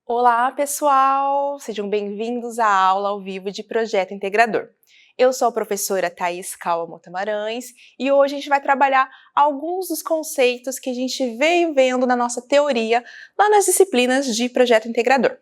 Olá, pessoal! Sejam bem-vindos à aula ao vivo de Projeto Integrador. Eu sou a professora Thaís Kawamoto Maranhães e hoje a gente vai trabalhar alguns dos conceitos que a gente veio vendo na nossa teoria lá nas disciplinas de Projeto Integrador.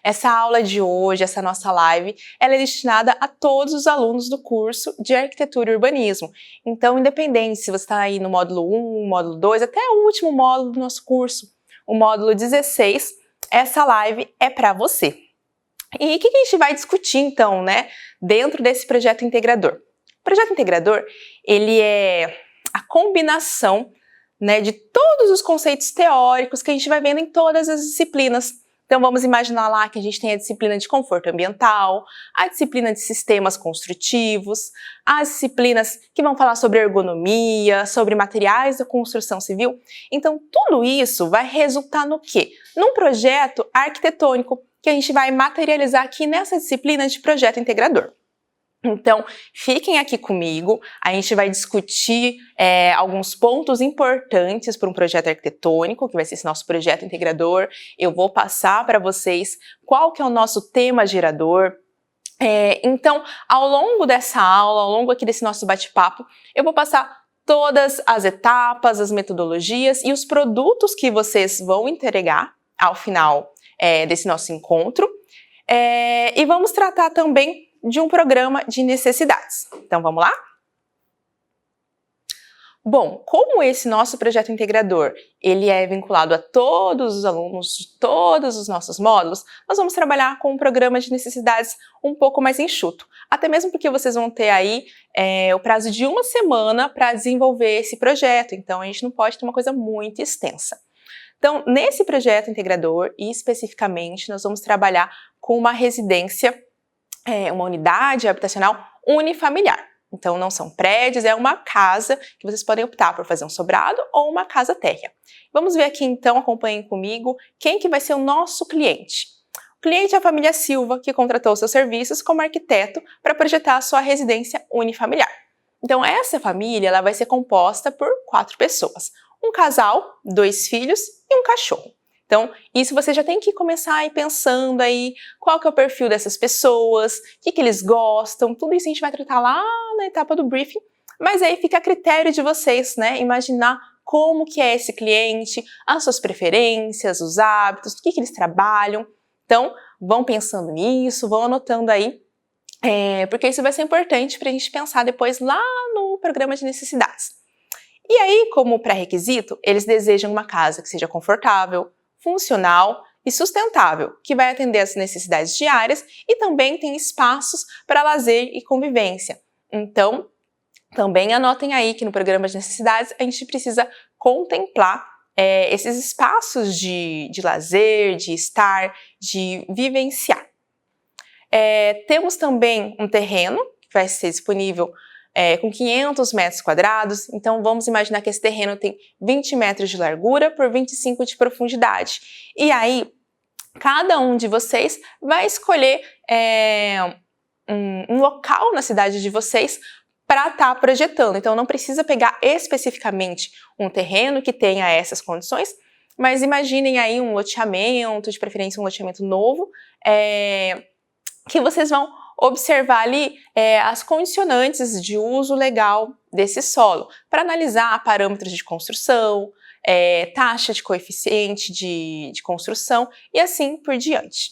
Essa aula de hoje, essa nossa live, ela é destinada a todos os alunos do curso de Arquitetura e Urbanismo. Então, independente se você está aí no módulo 1, módulo 2, até o último módulo do nosso curso, o módulo 16, essa live é para você. E o que a gente vai discutir então, dentro desse projeto integrador? O projeto integrador, ele é a combinação, de todos os conceitos teóricos que a gente vai vendo em todas as disciplinas. Então vamos imaginar lá que a gente tem a disciplina de conforto ambiental, a disciplina de sistemas construtivos, as disciplinas que vão falar sobre ergonomia, sobre materiais da construção civil. Então tudo isso vai resultar no quê? Num projeto arquitetônico que a gente vai materializar aqui nessa disciplina de projeto integrador. Então, fiquem aqui comigo, a gente vai discutir alguns pontos importantes para um projeto arquitetônico, que vai ser esse nosso projeto integrador. Eu vou passar para vocês qual que é o nosso tema gerador. Então, ao longo dessa aula, ao longo aqui desse nosso bate-papo, eu vou passar todas as etapas, as metodologias e os produtos que vocês vão entregar ao final desse nosso encontro. E vamos tratar também de um programa de necessidades. Então, vamos lá? Bom, como esse nosso projeto integrador, ele é vinculado a todos os alunos de todos os nossos módulos, nós vamos trabalhar com um programa de necessidades um pouco mais enxuto. Até mesmo porque vocês vão ter aí o prazo de uma semana para desenvolver esse projeto, então a gente não pode ter uma coisa muito extensa. Então, nesse projeto integrador, especificamente, nós vamos trabalhar com uma residência, uma unidade habitacional unifamiliar. Então, não são prédios, é uma casa que vocês podem optar por fazer um sobrado ou uma casa térrea. Vamos ver aqui, então, acompanhem comigo, quem que vai ser o nosso cliente. O cliente é a família Silva, que contratou seus serviços como arquiteto para projetar a sua residência unifamiliar. Então, essa família ela vai ser composta por 4 pessoas. Um casal, 2 filhos e um cachorro. Então, isso você já tem que começar a ir pensando aí qual que é o perfil dessas pessoas, o que eles gostam, tudo isso a gente vai tratar lá na etapa do briefing, mas aí fica a critério de vocês, imaginar como que é esse cliente, as suas preferências, os hábitos, o que eles trabalham. Então, vão pensando nisso, vão anotando aí, porque isso vai ser importante para a gente pensar depois lá no programa de necessidades. E aí, como pré-requisito, eles desejam uma casa que seja confortável, funcional e sustentável, que vai atender às necessidades diárias e também tem espaços para lazer e convivência. Então, também anotem aí que no programa de necessidades a gente precisa contemplar esses espaços de lazer, de estar, de vivenciar. Temos também um terreno que vai ser disponível com 500 metros quadrados, então vamos imaginar que esse terreno tem 20 metros de largura por 25 de profundidade. E aí, cada um de vocês vai escolher um local na cidade de vocês para estar projetando. Então não precisa pegar especificamente um terreno que tenha essas condições, mas imaginem aí um loteamento, de preferência um loteamento novo, que vocês vão observar ali as condicionantes de uso legal desse solo, para analisar parâmetros de construção, taxa de coeficiente de construção e assim por diante.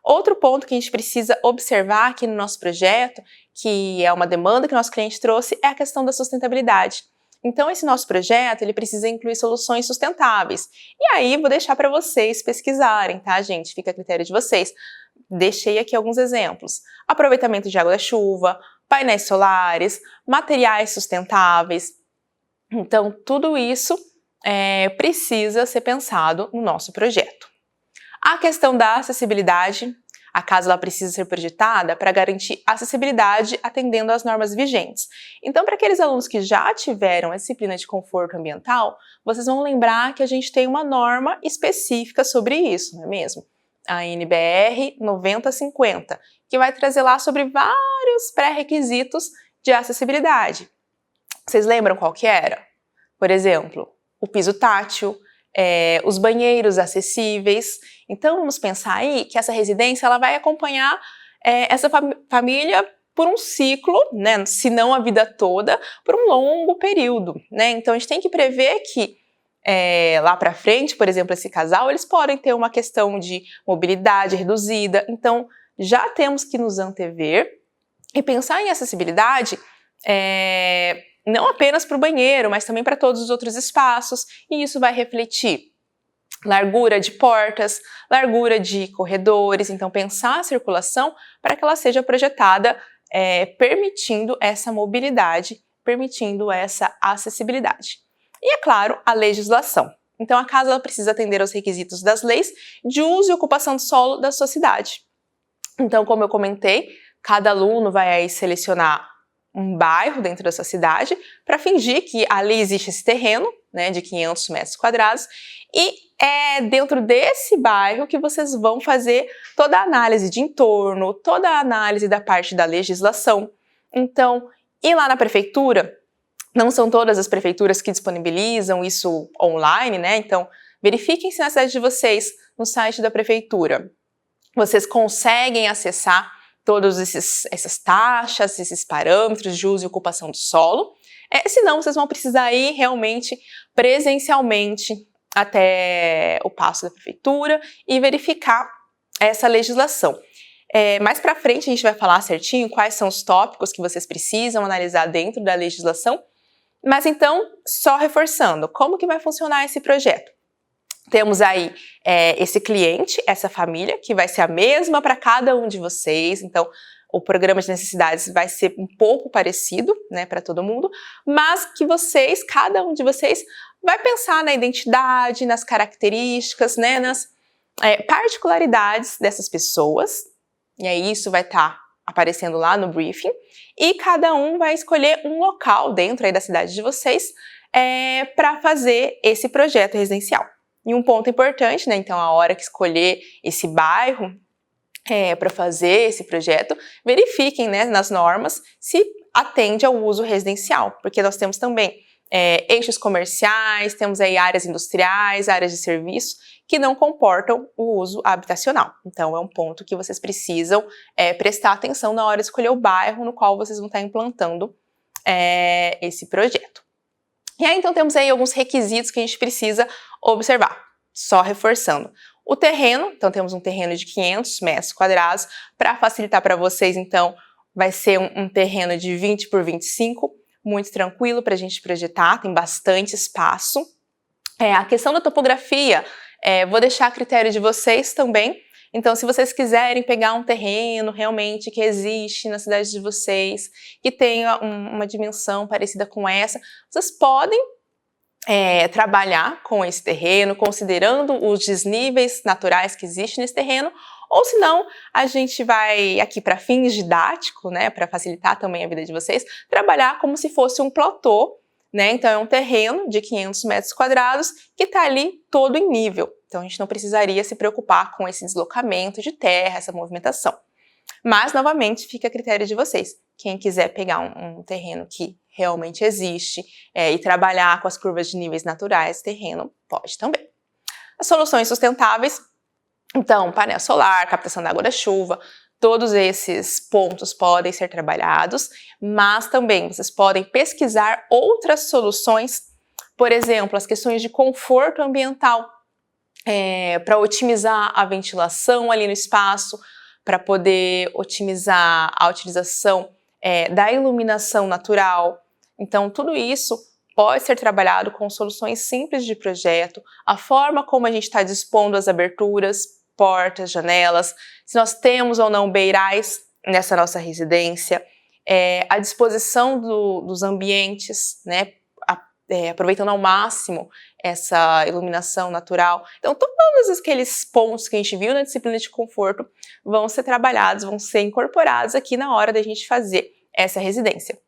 Outro ponto que a gente precisa observar aqui no nosso projeto, que é uma demanda que o nosso cliente trouxe, é a questão da sustentabilidade. Então, esse nosso projeto, ele precisa incluir soluções sustentáveis. E aí, vou deixar para vocês pesquisarem, tá, gente? Fica a critério de vocês. Deixei aqui alguns exemplos. Aproveitamento de água da chuva, painéis solares, materiais sustentáveis. Então, tudo isso precisa ser pensado no nosso projeto. A questão da acessibilidade, a casa ela precisa ser projetada para garantir acessibilidade atendendo às normas vigentes. Então, para aqueles alunos que já tiveram a disciplina de conforto ambiental, vocês vão lembrar que a gente tem uma norma específica sobre isso, não é mesmo? A NBR 9050, que vai trazer lá sobre vários pré-requisitos de acessibilidade. Vocês lembram qual que era? Por exemplo, o piso tátil, os banheiros acessíveis. Então vamos pensar aí que essa residência ela vai acompanhar essa família por um ciclo, né, se não a vida toda, por um longo período, né? Então a gente tem que prever que lá para frente, por exemplo, esse casal, eles podem ter uma questão de mobilidade reduzida, então já temos que nos antever e pensar em acessibilidade não apenas para o banheiro, mas também para todos os outros espaços, e isso vai refletir largura de portas, largura de corredores, então pensar a circulação para que ela seja projetada permitindo essa mobilidade, permitindo essa acessibilidade. E é claro, a legislação. Então a casa ela precisa atender aos requisitos das leis de uso e ocupação do solo da sua cidade. Então, como eu comentei, cada aluno vai aí selecionar um bairro dentro da sua cidade para fingir que ali existe esse terreno, né, de 500 metros quadrados, e é dentro desse bairro que vocês vão fazer toda a análise de entorno, toda a análise da parte da legislação. Então, ir lá na prefeitura, não são todas as prefeituras que disponibilizam isso online, né? Então, verifiquem se na cidade de vocês, no site da prefeitura, vocês conseguem acessar todas essas taxas, esses parâmetros de uso e ocupação do solo. Senão, vocês vão precisar ir realmente presencialmente até o passo da prefeitura e verificar essa legislação. Mais para frente a gente vai falar certinho quais são os tópicos que vocês precisam analisar dentro da legislação, mas então, só reforçando, como que vai funcionar esse projeto? Temos aí esse cliente, essa família, que vai ser a mesma para cada um de vocês, então o programa de necessidades vai ser um pouco parecido, né, para todo mundo, mas que vocês, cada um de vocês, vai pensar na identidade, nas características, né, nas particularidades dessas pessoas, e aí isso vai estar aparecendo lá no briefing, e cada um vai escolher um local dentro aí da cidade de vocês para fazer esse projeto residencial. E um ponto importante, né, então a hora que escolher esse bairro para fazer esse projeto, verifiquem, né, nas normas se atende ao uso residencial, porque nós temos também eixos comerciais, temos aí áreas industriais, áreas de serviço que não comportam o uso habitacional. Então é um ponto que vocês precisam prestar atenção na hora de escolher o bairro no qual vocês vão estar implantando esse projeto. E aí então temos aí alguns requisitos que a gente precisa observar, só reforçando. O terreno, então temos um terreno de 500 metros quadrados, para facilitar para vocês então vai ser um terreno de 20 por 25, muito tranquilo para a gente projetar, tem bastante espaço. A questão da topografia, vou deixar a critério de vocês também. Então, se vocês quiserem pegar um terreno realmente que existe na cidade de vocês, que tenha uma dimensão parecida com essa, vocês podem trabalhar com esse terreno, considerando os desníveis naturais que existem nesse terreno, ou senão a gente vai aqui para fins didáticos, né, para facilitar também a vida de vocês, trabalhar como se fosse um platô, né, então é um terreno de 500 metros quadrados que está ali todo em nível, então a gente não precisaria se preocupar com esse deslocamento de terra, essa movimentação. Mas, novamente, fica a critério de vocês. Quem quiser pegar um terreno que realmente existe e trabalhar com as curvas de níveis naturais, terreno pode também. As soluções sustentáveis, então, painel solar, captação da água da chuva, todos esses pontos podem ser trabalhados, mas também vocês podem pesquisar outras soluções, por exemplo, as questões de conforto ambiental, para otimizar a ventilação ali no espaço, para poder otimizar a utilização da iluminação natural. Então, tudo isso pode ser trabalhado com soluções simples de projeto, a forma como a gente está dispondo as aberturas, portas, janelas, se nós temos ou não beirais nessa nossa residência, a disposição dos ambientes, né, aproveitando ao máximo essa iluminação natural. Então, todos aqueles pontos que a gente viu na disciplina de conforto vão ser trabalhados, vão ser incorporados aqui na hora da gente fazer essa residência.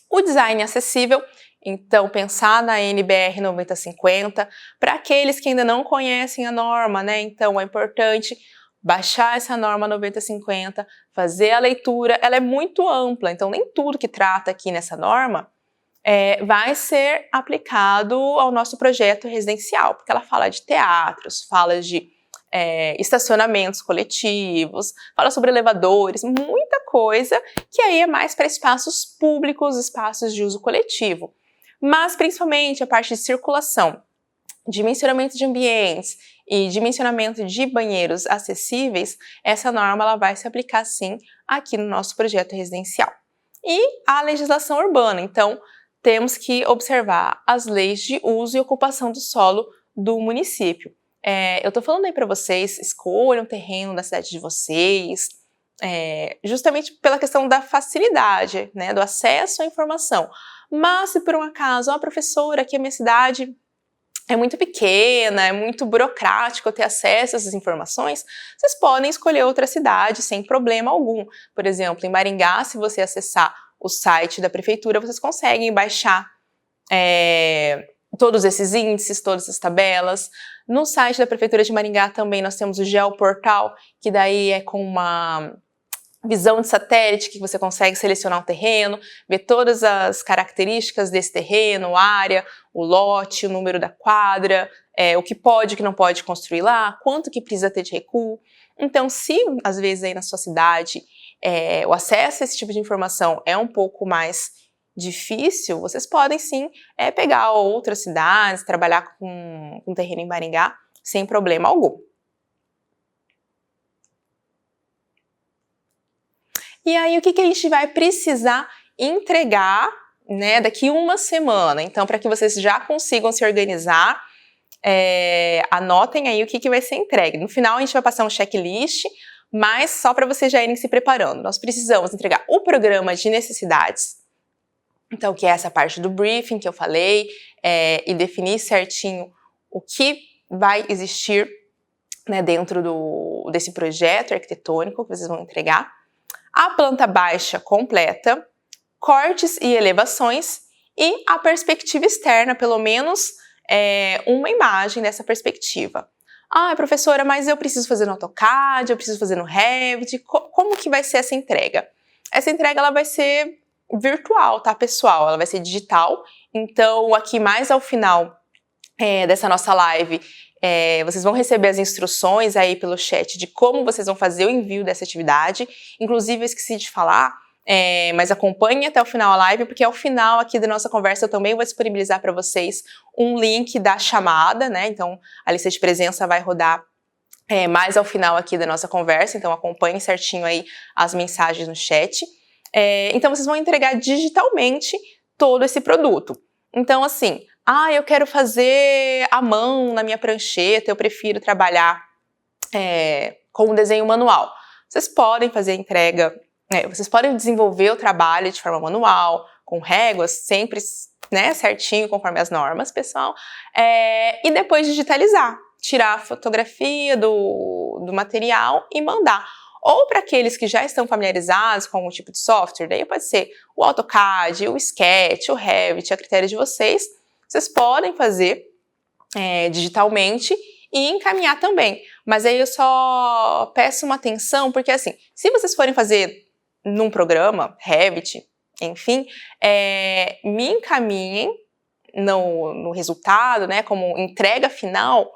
O design acessível, então pensar na NBR 9050, para aqueles que ainda não conhecem a norma, né? Então é importante baixar essa norma 9050, fazer a leitura, ela é muito ampla, então nem tudo que trata aqui nessa norma vai ser aplicado ao nosso projeto residencial, porque ela fala de teatros, fala de estacionamentos coletivos, fala sobre elevadores, muita coisa que aí é mais para espaços públicos, espaços de uso coletivo. Mas principalmente a parte de circulação, dimensionamento de ambientes e dimensionamento de banheiros acessíveis, essa norma ela vai se aplicar sim aqui no nosso projeto residencial. E a legislação urbana, então temos que observar as leis de uso e ocupação do solo do município. Eu estou falando aí para vocês, escolham o terreno da cidade de vocês, justamente pela questão da facilidade, né, do acesso à informação. Mas se por um acaso, professora, aqui a minha cidade é muito pequena, é muito burocrático ter acesso a essas informações, vocês podem escolher outra cidade sem problema algum. Por exemplo, em Maringá, se você acessar o site da prefeitura, vocês conseguem baixar todos esses índices, todas essas tabelas. No site da Prefeitura de Maringá também nós temos o Geoportal, que daí é com uma visão de satélite que você consegue selecionar um terreno, ver todas as características desse terreno, área, o lote, o número da quadra, o que pode e o que não pode construir lá, quanto que precisa ter de recuo. Então, se às vezes aí na sua cidade o acesso a esse tipo de informação é um pouco mais difícil, vocês podem sim pegar outras cidades, trabalhar com terreno em Maringá sem problema algum. E aí, o que a gente vai precisar entregar, né, daqui uma semana? Então, para que vocês já consigam se organizar, anotem aí o que vai ser entregue. No final, a gente vai passar um checklist, mas só para vocês já irem se preparando. Nós precisamos entregar o programa de necessidades, então, que é essa parte do briefing que eu falei, e definir certinho o que vai existir, né, dentro desse projeto arquitetônico que vocês vão entregar. A planta baixa completa, cortes e elevações e a perspectiva externa, pelo menos uma imagem dessa perspectiva. Professora, mas eu preciso fazer no AutoCAD, eu preciso fazer no Revit, como que vai ser essa entrega? Essa entrega ela vai ser virtual, tá, pessoal? Ela vai ser digital, então aqui mais ao final dessa nossa live, vocês vão receber as instruções aí pelo chat de como vocês vão fazer o envio dessa atividade. Inclusive, eu esqueci de falar, mas acompanhem até o final a live, porque ao final aqui da nossa conversa eu também vou disponibilizar para vocês um link da chamada, né? Então, a lista de presença vai rodar mais ao final aqui da nossa conversa, então acompanhem certinho aí as mensagens no chat. Então, vocês vão entregar digitalmente todo esse produto. Então, assim, eu quero fazer à mão na minha prancheta, eu prefiro trabalhar com o desenho manual. Vocês podem fazer a entrega, vocês podem desenvolver o trabalho de forma manual, com réguas, sempre, né, certinho, conforme as normas, pessoal, e depois digitalizar, tirar a fotografia do material e mandar. Ou para aqueles que já estão familiarizados com algum tipo de software, daí pode ser o AutoCAD, o Sketch, o Revit, a critério de vocês. Vocês podem fazer digitalmente e encaminhar também. Mas aí eu só peço uma atenção, porque assim, se vocês forem fazer num programa, Revit, enfim, me encaminhem no resultado, né, como entrega final,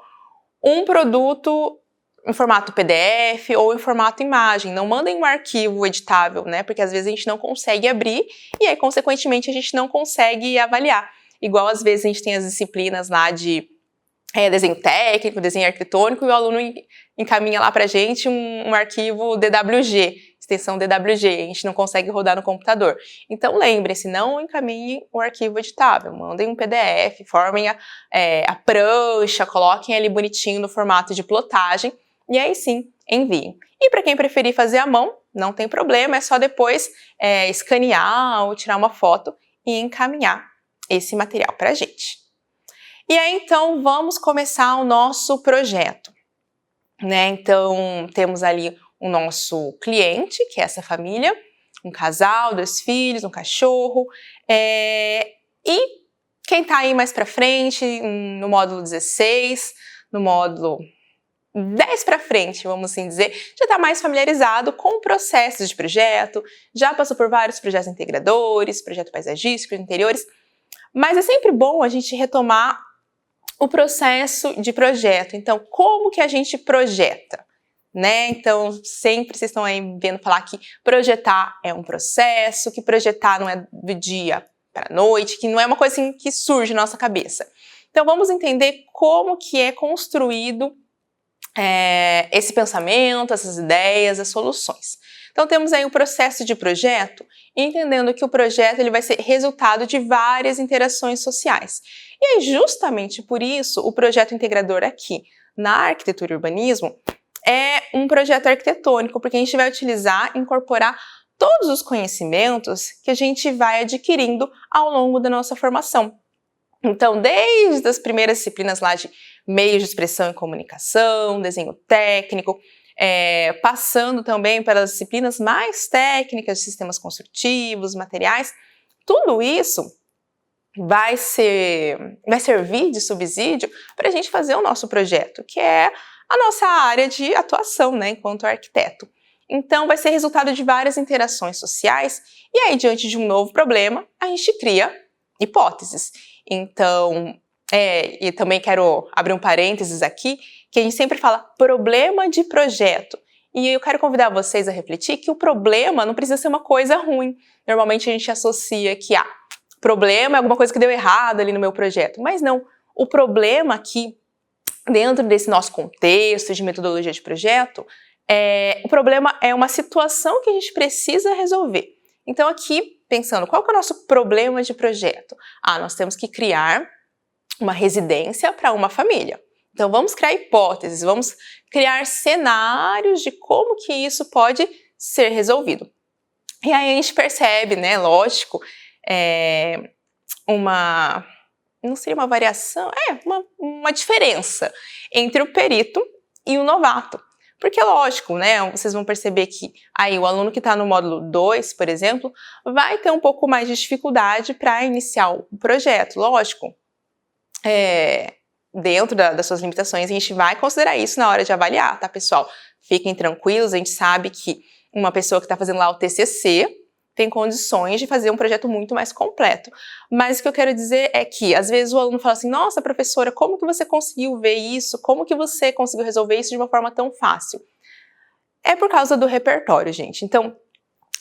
um produto em formato PDF ou em formato imagem. Não mandem um arquivo editável, né, porque às vezes a gente não consegue abrir e aí, consequentemente, a gente não consegue avaliar. Igual às vezes a gente tem as disciplinas lá de desenho técnico, desenho arquitetônico, e o aluno encaminha lá pra gente um arquivo DWG, extensão DWG, a gente não consegue rodar no computador. Então lembrem-se, não encaminhem o arquivo editável, mandem um PDF, formem a prancha, coloquem ali bonitinho no formato de plotagem, e aí sim, enviem. E para quem preferir fazer à mão, não tem problema, é só depois escanear ou tirar uma foto e encaminhar esse material para a gente. E aí, então, vamos começar o nosso projeto, né? Então, temos ali o nosso cliente, que é essa família, um casal, 2 filhos, um cachorro, e quem está aí mais para frente, no módulo 16, no módulo 10 para frente, vamos assim dizer, já está mais familiarizado com o processo de projeto, já passou por vários projetos integradores, projeto paisagístico, interiores. Mas é sempre bom a gente retomar o processo de projeto. Então, como que a gente projeta? Né? Então, sempre vocês estão aí vendo falar que projetar é um processo, que projetar não é do dia para a noite, que não é uma coisa assim que surge na nossa cabeça. Então, vamos entender como que é construído esse pensamento, essas ideias, as soluções. Então, temos aí o processo de projeto, entendendo que o projeto ele vai ser resultado de várias interações sociais. E aí, justamente por isso, o projeto integrador aqui na arquitetura e urbanismo é um projeto arquitetônico, porque a gente vai utilizar, incorporar todos os conhecimentos que a gente vai adquirindo ao longo da nossa formação. Então, desde as primeiras disciplinas lá de meios de expressão e comunicação, desenho técnico, passando também pelas disciplinas mais técnicas de sistemas construtivos, materiais, tudo isso vai servir de subsídio para a gente fazer o nosso projeto, que é a nossa área de atuação, né, enquanto arquiteto. Então, vai ser resultado de várias interações sociais, e aí, diante de um novo problema, a gente cria hipóteses. Então, e também quero abrir um parênteses aqui, que a gente sempre fala problema de projeto. E eu quero convidar vocês a refletir que o problema não precisa ser uma coisa ruim. Normalmente a gente associa que problema é alguma coisa que deu errado ali no meu projeto. Mas não, o problema aqui, dentro desse nosso contexto de metodologia de projeto, o problema é uma situação que a gente precisa resolver. Então aqui, pensando, qual que é o nosso problema de projeto? Nós temos que criar uma residência para uma família. Então vamos criar hipóteses, vamos criar cenários de como que isso pode ser resolvido. E aí a gente percebe, né, lógico, não seria uma variação, uma diferença entre o perito e o novato. Porque, lógico, né, vocês vão perceber que aí o aluno que está no módulo 2, por exemplo, vai ter um pouco mais de dificuldade para iniciar o projeto. Lógico, dentro das suas limitações, a gente vai considerar isso na hora de avaliar, tá, pessoal? Fiquem tranquilos, a gente sabe que uma pessoa que está fazendo lá o TCC tem condições de fazer um projeto muito mais completo. Mas o que eu quero dizer é que, às vezes, o aluno fala assim, nossa, professora, como que você conseguiu ver isso? Como que você conseguiu resolver isso de uma forma tão fácil? É por causa do repertório, gente. Então,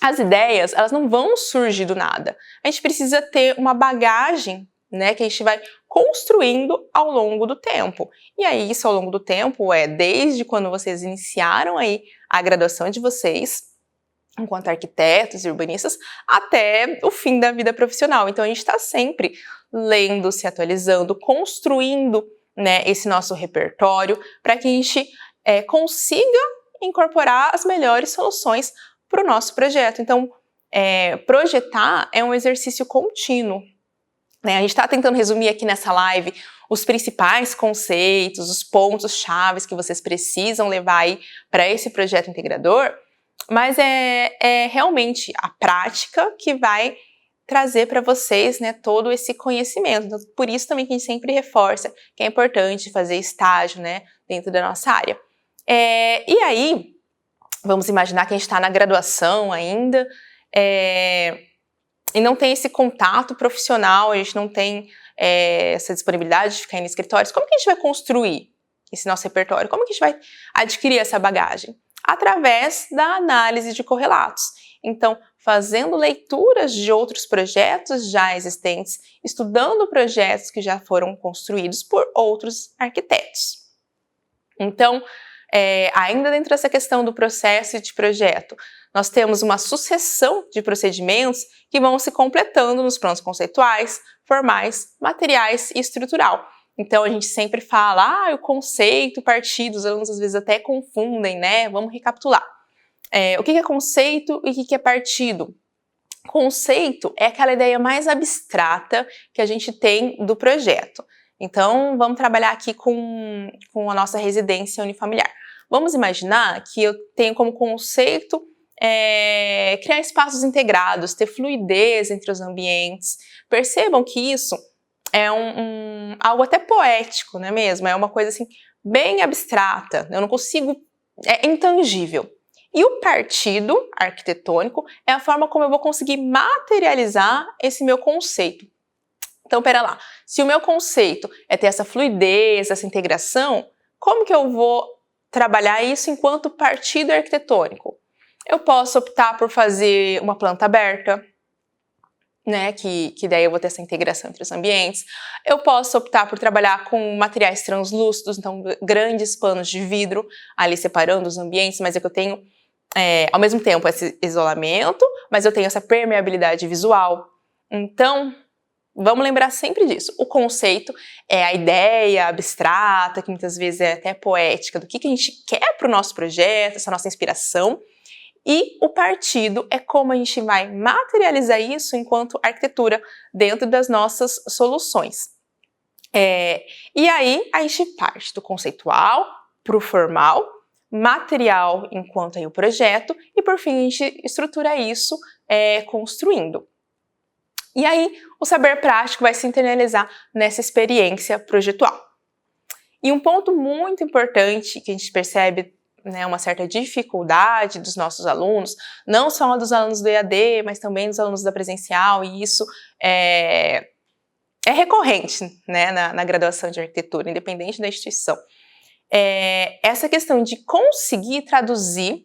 as ideias, elas não vão surgir do nada. A gente precisa ter uma bagagem, né, que a gente vai construindo ao longo do tempo. E aí, isso ao longo do tempo desde quando vocês iniciaram aí a graduação de vocês, enquanto arquitetos e urbanistas, até o fim da vida profissional. Então, a gente está sempre lendo, se atualizando, construindo, né, esse nosso repertório para que a gente consiga incorporar as melhores soluções para o nosso projeto. Então, projetar é um exercício contínuo. Né? A gente está tentando resumir aqui nessa live os principais conceitos, os pontos chaves que vocês precisam levar aí para esse projeto integrador, mas é realmente a prática que vai trazer para vocês, né, todo esse conhecimento. Então, por isso também que a gente sempre reforça que é importante fazer estágio, né, dentro da nossa área. E aí, vamos imaginar que a gente está na graduação ainda, e não tem esse contato profissional, a gente não tem essa disponibilidade de ficar em escritórios. Como que a gente vai construir esse nosso repertório? Como que a gente vai adquirir essa bagagem? Através da análise de correlatos. Então, fazendo leituras de outros projetos já existentes, estudando projetos que já foram construídos por outros arquitetos. Então, ainda dentro dessa questão do processo de projeto, nós temos uma sucessão de procedimentos que vão se completando nos planos conceituais, formais, materiais e estrutural. Então, a gente sempre fala, o conceito, partido, os alunos às vezes até confundem, né? Vamos recapitular. O que é conceito e o que é partido? Conceito é aquela ideia mais abstrata que a gente tem do projeto. Então, vamos trabalhar aqui com a nossa residência unifamiliar. Vamos imaginar que eu tenho como conceito criar espaços integrados, ter fluidez entre os ambientes. Percebam que isso é algo até poético, não é mesmo? É uma coisa assim, bem abstrata, eu não consigo, é intangível. E o partido arquitetônico é a forma como eu vou conseguir materializar esse meu conceito. Então, pera lá, se o meu conceito é ter essa fluidez, essa integração, como que eu vou trabalhar isso enquanto partido arquitetônico? Eu posso optar por fazer uma planta aberta, né, que daí eu vou ter essa integração entre os ambientes. Eu posso optar por trabalhar com materiais translúcidos, então grandes panos de vidro, ali separando os ambientes, mas é que eu tenho, ao mesmo tempo, esse isolamento, mas eu tenho essa permeabilidade visual. Então, vamos lembrar sempre disso. O conceito é a ideia abstrata, que muitas vezes é até poética, do que a gente quer para o nosso projeto, essa nossa inspiração. E o partido é como a gente vai materializar isso enquanto arquitetura dentro das nossas soluções. E aí a gente parte do conceitual para o formal, material enquanto aí o projeto, e por fim a gente estrutura isso construindo. E aí o saber prático vai se internalizar nessa experiência projetual. E um ponto muito importante que a gente percebe, né, uma certa dificuldade dos nossos alunos, não só dos alunos do EAD, mas também dos alunos da presencial, e isso é recorrente, né, na graduação de arquitetura, independente da instituição. Essa questão de conseguir traduzir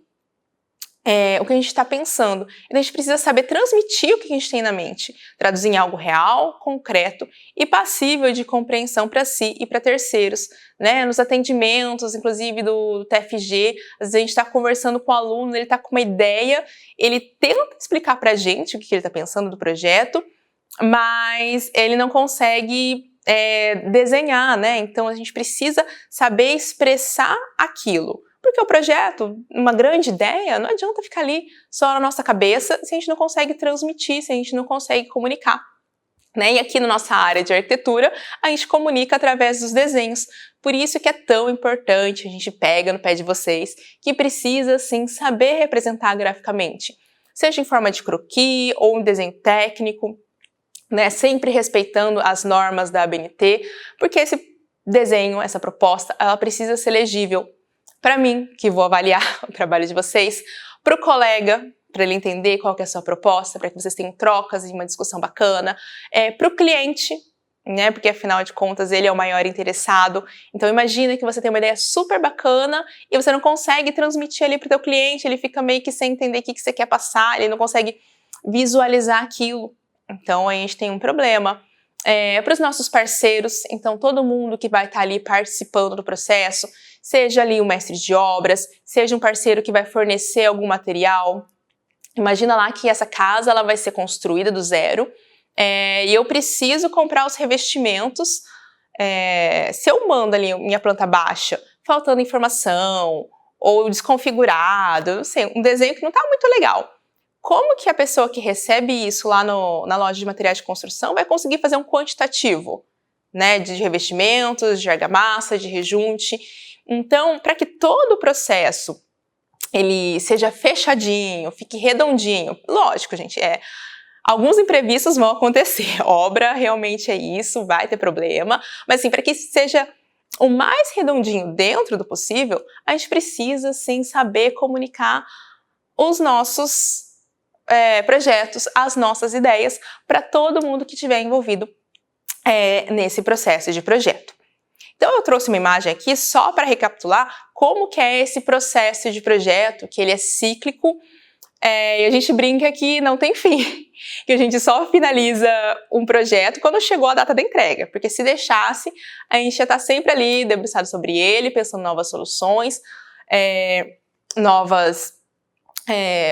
o que a gente está pensando. Então, a gente precisa saber transmitir o que a gente tem na mente, traduzir em algo real, concreto e passível de compreensão para si e para terceiros. Né? Nos atendimentos, inclusive do TFG, às vezes a gente está conversando com o aluno, ele está com uma ideia, ele tenta explicar para a gente o que ele está pensando do projeto, mas ele não consegue desenhar, né? Então a gente precisa saber expressar aquilo. Porque o projeto, uma grande ideia, não adianta ficar ali só na nossa cabeça se a gente não consegue transmitir, se a gente não consegue comunicar. Né? E aqui na nossa área de arquitetura, a gente comunica através dos desenhos. Por isso que é tão importante, a gente pega no pé de vocês, que precisa sim saber representar graficamente. Seja em forma de croquis ou um desenho técnico, né? Sempre respeitando as normas da ABNT, porque esse desenho, essa proposta, ela precisa ser legível para mim, que vou avaliar o trabalho de vocês, para o colega, para ele entender qual que é a sua proposta, para que vocês tenham trocas e uma discussão bacana, para o cliente, né, porque afinal de contas ele é o maior interessado. Então imagina que você tem uma ideia super bacana e você não consegue transmitir ali para o teu cliente, ele fica meio que sem entender o que você quer passar, ele não consegue visualizar aquilo. Então a gente tem um problema. Para os nossos parceiros, então todo mundo que vai estar ali participando do processo, seja ali um mestre de obras, seja um parceiro que vai fornecer algum material. Imagina lá que essa casa ela vai ser construída do zero e eu preciso comprar os revestimentos. Se eu mando ali minha planta baixa, faltando informação ou desconfigurado, não sei, um desenho que não está muito legal. Como que a pessoa que recebe isso lá na loja de materiais de construção vai conseguir fazer um quantitativo, né, de revestimentos, de argamassa, de rejunte? Então, para que todo o processo ele seja fechadinho, fique redondinho, lógico, gente, alguns imprevistos vão acontecer, obra realmente é isso, vai ter problema, mas assim, para que seja o mais redondinho dentro do possível, a gente precisa, sim, saber comunicar os nossos projetos, as nossas ideias para todo mundo que estiver envolvido nesse processo de projeto. Então eu trouxe uma imagem aqui só para recapitular como que é esse processo de projeto, que ele é cíclico, e a gente brinca que não tem fim, que a gente só finaliza um projeto quando chegou a data da entrega, porque se deixasse, a gente ia estar sempre ali debruçado sobre ele, pensando em novas soluções, novas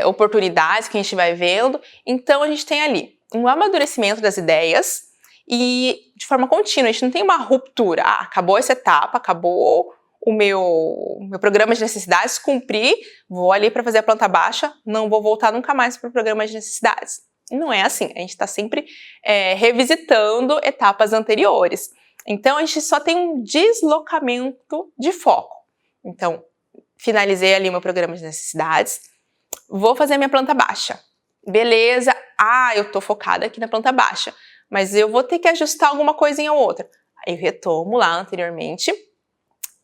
oportunidades que a gente vai vendo. Então a gente tem ali um amadurecimento das ideias e de forma contínua, a gente não tem uma ruptura, acabou essa etapa, acabou o meu programa de necessidades, cumpri, vou ali para fazer a planta baixa, não vou voltar nunca mais para o programa de necessidades. Não é assim, a gente está sempre revisitando etapas anteriores. Então a gente só tem um deslocamento de foco. Então, finalizei ali meu programa de necessidades, vou fazer minha planta baixa. Beleza, eu tô focada aqui na planta baixa, mas eu vou ter que ajustar alguma coisinha ou outra. Aí eu retomo lá anteriormente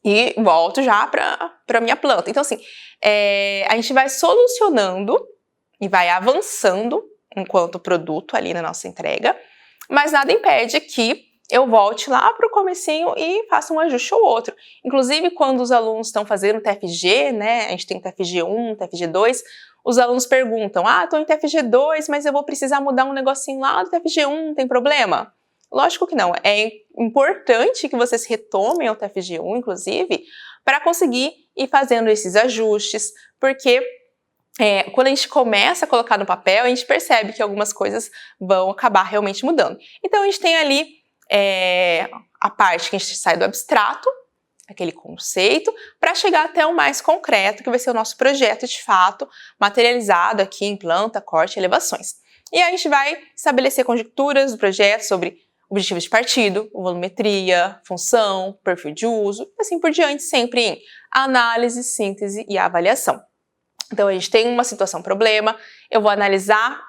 e volto já para minha planta. Então assim, a gente vai solucionando e vai avançando enquanto produto ali na nossa entrega, mas nada impede que eu volte lá para o comecinho e faça um ajuste ou outro. Inclusive, quando os alunos estão fazendo TFG, né, a gente tem TFG1, TFG2, os alunos perguntam, estou em TFG2, mas eu vou precisar mudar um negocinho lá do TFG1, tem problema? Lógico que não, é importante que vocês retomem o TFG1, inclusive, para conseguir ir fazendo esses ajustes, porque quando a gente começa a colocar no papel, a gente percebe que algumas coisas vão acabar realmente mudando. Então, a gente tem ali a parte que a gente sai do abstrato, aquele conceito, para chegar até o mais concreto, que vai ser o nosso projeto de fato, materializado aqui em planta, corte e elevações. E aí a gente vai estabelecer conjecturas do projeto sobre objetivos de partido, volumetria, função, perfil de uso, e assim por diante, sempre em análise, síntese e avaliação. Então a gente tem uma situação problema, eu vou analisar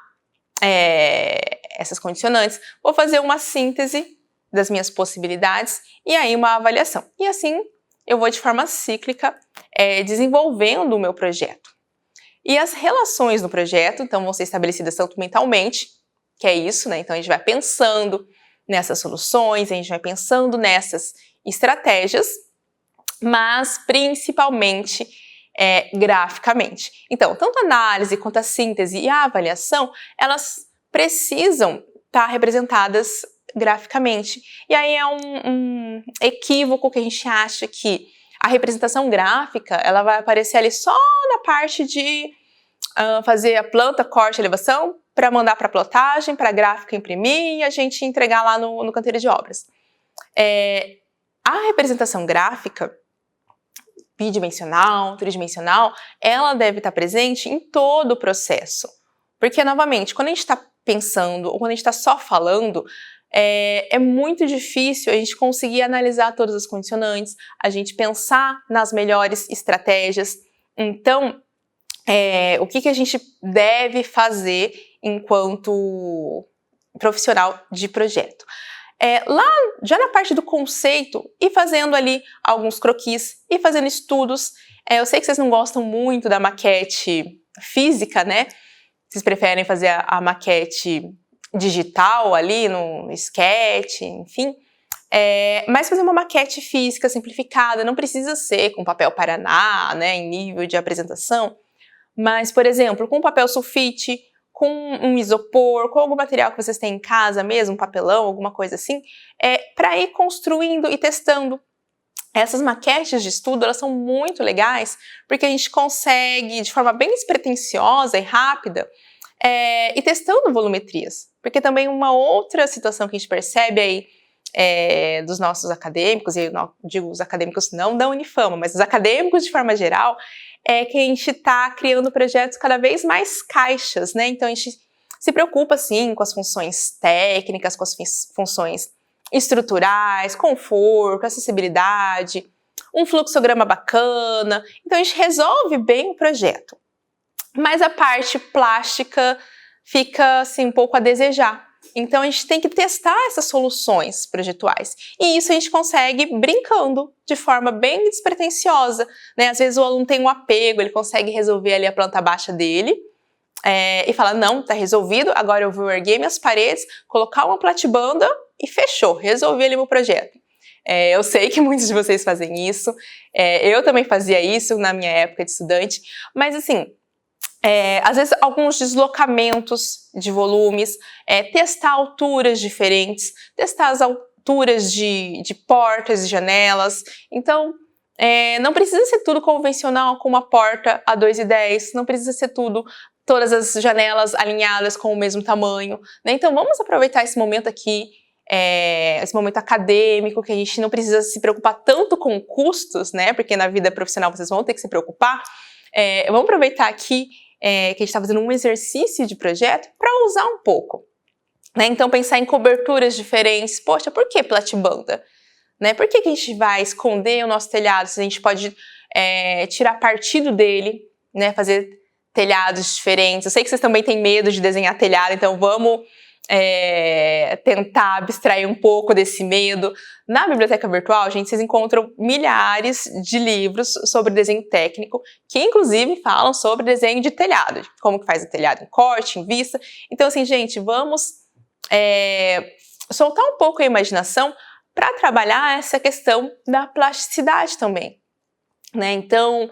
essas condicionantes, vou fazer uma síntese das minhas possibilidades e aí uma avaliação. E assim eu vou de forma cíclica desenvolvendo o meu projeto. E as relações do projeto, então, vão ser estabelecidas tanto mentalmente, que é isso, né? Então a gente vai pensando nessas soluções, a gente vai pensando nessas estratégias, mas principalmente graficamente. Então, tanto a análise quanto a síntese e a avaliação, elas precisam estar representadas graficamente. E aí é um equívoco que a gente acha que a representação gráfica ela vai aparecer ali só na parte de fazer a planta, corte, elevação, para mandar para a plotagem, para a gráfica imprimir e a gente entregar lá no canteiro de obras. A representação gráfica, bidimensional, tridimensional, ela deve estar presente em todo o processo. Porque, novamente, quando a gente está pensando ou quando a gente está só falando, é muito difícil a gente conseguir analisar todas as condicionantes, a gente pensar nas melhores estratégias. Então, o que a gente deve fazer enquanto profissional de projeto? Lá, já na parte do conceito, ir fazendo ali alguns croquis, ir fazendo estudos. Eu sei que vocês não gostam muito da maquete física, né? Vocês preferem fazer a maquete digital ali no sketch, enfim. Mas fazer uma maquete física simplificada, não precisa ser com papel Paraná, né, em nível de apresentação, mas, por exemplo, com papel sulfite, com um isopor, com algum material que vocês têm em casa mesmo, um papelão, alguma coisa assim, para ir construindo e testando. Essas maquetes de estudo, elas são muito legais, porque a gente consegue, de forma bem despretensiosa e rápida, ir testando volumetrias. Porque também uma outra situação que a gente percebe aí dos nossos acadêmicos, e eu não digo os acadêmicos não da Unifama, mas os acadêmicos de forma geral, é que a gente está criando projetos cada vez mais caixas, né? Então a gente se preocupa, sim, com as funções técnicas, com as funções estruturais, conforto, acessibilidade, um fluxograma bacana. Então a gente resolve bem o projeto. Mas a parte plástica fica assim, um pouco a desejar. Então a gente tem que testar essas soluções projetuais. E isso a gente consegue brincando, de forma bem despretensiosa, né? Às vezes o aluno tem um apego, ele consegue resolver ali a planta baixa dele e fala, não, tá resolvido, agora eu vou erguer minhas paredes, colocar uma platibanda e fechou, resolvi ali meu projeto. Eu sei que muitos de vocês fazem isso, eu também fazia isso na minha época de estudante, mas assim, às vezes alguns deslocamentos de volumes, testar alturas diferentes, testar as alturas de portas e janelas. Então, não precisa ser tudo convencional com uma porta a 2,10, não precisa ser todas as janelas alinhadas com o mesmo tamanho, né? Então vamos aproveitar esse momento aqui, esse momento acadêmico, que a gente não precisa se preocupar tanto com custos, né? Porque na vida profissional vocês vão ter que se preocupar. Vamos aproveitar aqui que a gente está fazendo um exercício de projeto para usar um pouco, né? Então pensar em coberturas diferentes. Poxa, por que platibanda? Né? Por que a gente vai esconder o nosso telhado se a gente pode tirar partido dele, né? Fazer telhados diferentes. Eu sei que vocês também têm medo de desenhar telhado, então vamos tentar abstrair um pouco desse medo. Na biblioteca virtual, gente, vocês encontram milhares de livros sobre desenho técnico, que inclusive falam sobre desenho de telhado, como que faz o telhado em corte, em vista. Então assim, gente, vamos soltar um pouco a imaginação para trabalhar essa questão da plasticidade também, né? Então,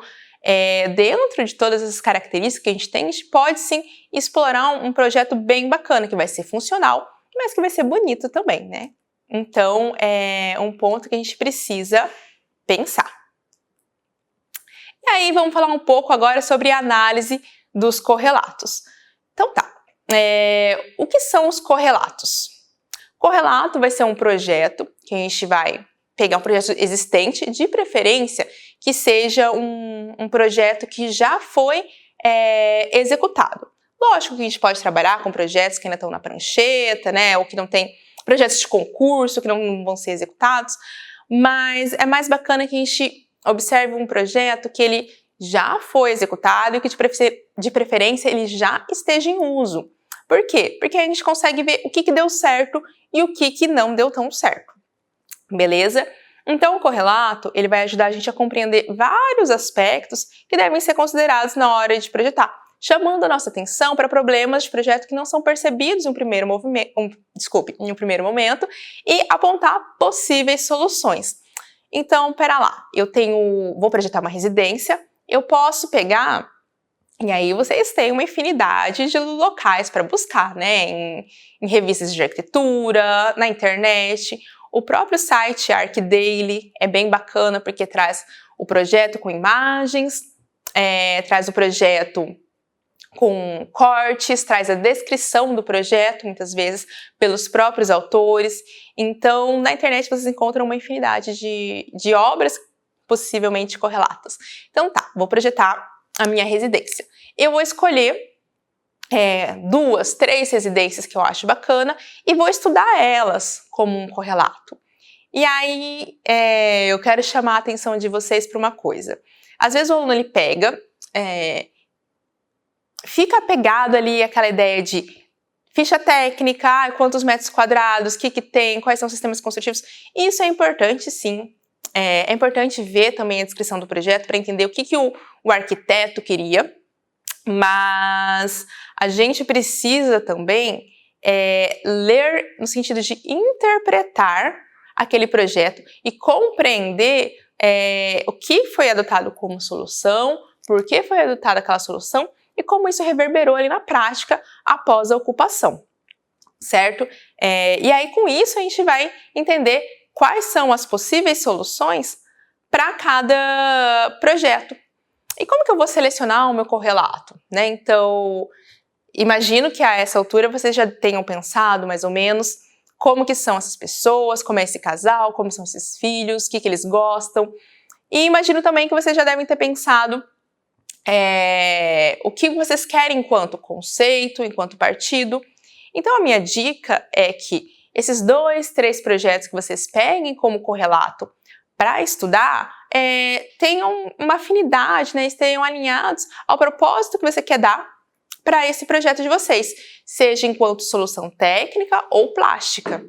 dentro de todas essas características que a gente pode sim explorar um projeto bem bacana, que vai ser funcional, mas que vai ser bonito também, né? Então, é um ponto que a gente precisa pensar. E aí, vamos falar um pouco agora sobre a análise dos correlatos. Então tá, o que são os correlatos? Correlato vai ser um projeto que a gente vai pegar um projeto existente, de preferência que seja um projeto que já foi executado. Lógico que a gente pode trabalhar com projetos que ainda estão na prancheta, né, ou que não tem projetos de concurso, que não vão ser executados, mas é mais bacana que a gente observe um projeto que ele já foi executado e que de preferência ele já esteja em uso. Por quê? Porque a gente consegue ver o que deu certo e o que não deu tão certo. Beleza? Então, o correlato ele vai ajudar a gente a compreender vários aspectos que devem ser considerados na hora de projetar, chamando a nossa atenção para problemas de projeto que não são percebidos em um primeiro momento e apontar possíveis soluções. Então, pera lá, vou projetar uma residência, eu posso pegar, e aí vocês têm uma infinidade de locais para buscar, né? Em revistas de arquitetura, na internet. O próprio site ArcDaily é bem bacana porque traz o projeto com imagens, traz o projeto com cortes, traz a descrição do projeto, muitas vezes pelos próprios autores. Então, na internet vocês encontram uma infinidade de obras possivelmente correlatas. Então tá, vou projetar a minha residência. Eu vou escolher 2, 3 residências que eu acho bacana e vou estudar elas como um correlato. E aí, eu quero chamar a atenção de vocês para uma coisa. Às vezes o aluno ele pega, fica apegado ali àquela ideia de ficha técnica, quantos metros quadrados, o que tem, quais são os sistemas construtivos. Isso é importante, sim. É importante ver também a descrição do projeto para entender o que o arquiteto queria, mas a gente precisa também ler no sentido de interpretar aquele projeto e compreender o que foi adotado como solução, por que foi adotada aquela solução e como isso reverberou ali na prática após a ocupação, certo? E aí com isso a gente vai entender quais são as possíveis soluções para cada projeto. E como que eu vou selecionar o meu correlato, né? Então, imagino que a essa altura vocês já tenham pensado mais ou menos como que são essas pessoas, como é esse casal, como são esses filhos, o que eles gostam. E imagino também que vocês já devem ter pensado o que vocês querem enquanto conceito, enquanto partido. Então, a minha dica é que esses 2, 3 projetos que vocês peguem como correlato para estudar tenham uma afinidade, né, estejam alinhados ao propósito que você quer dar para esse projeto de vocês, seja enquanto solução técnica ou plástica,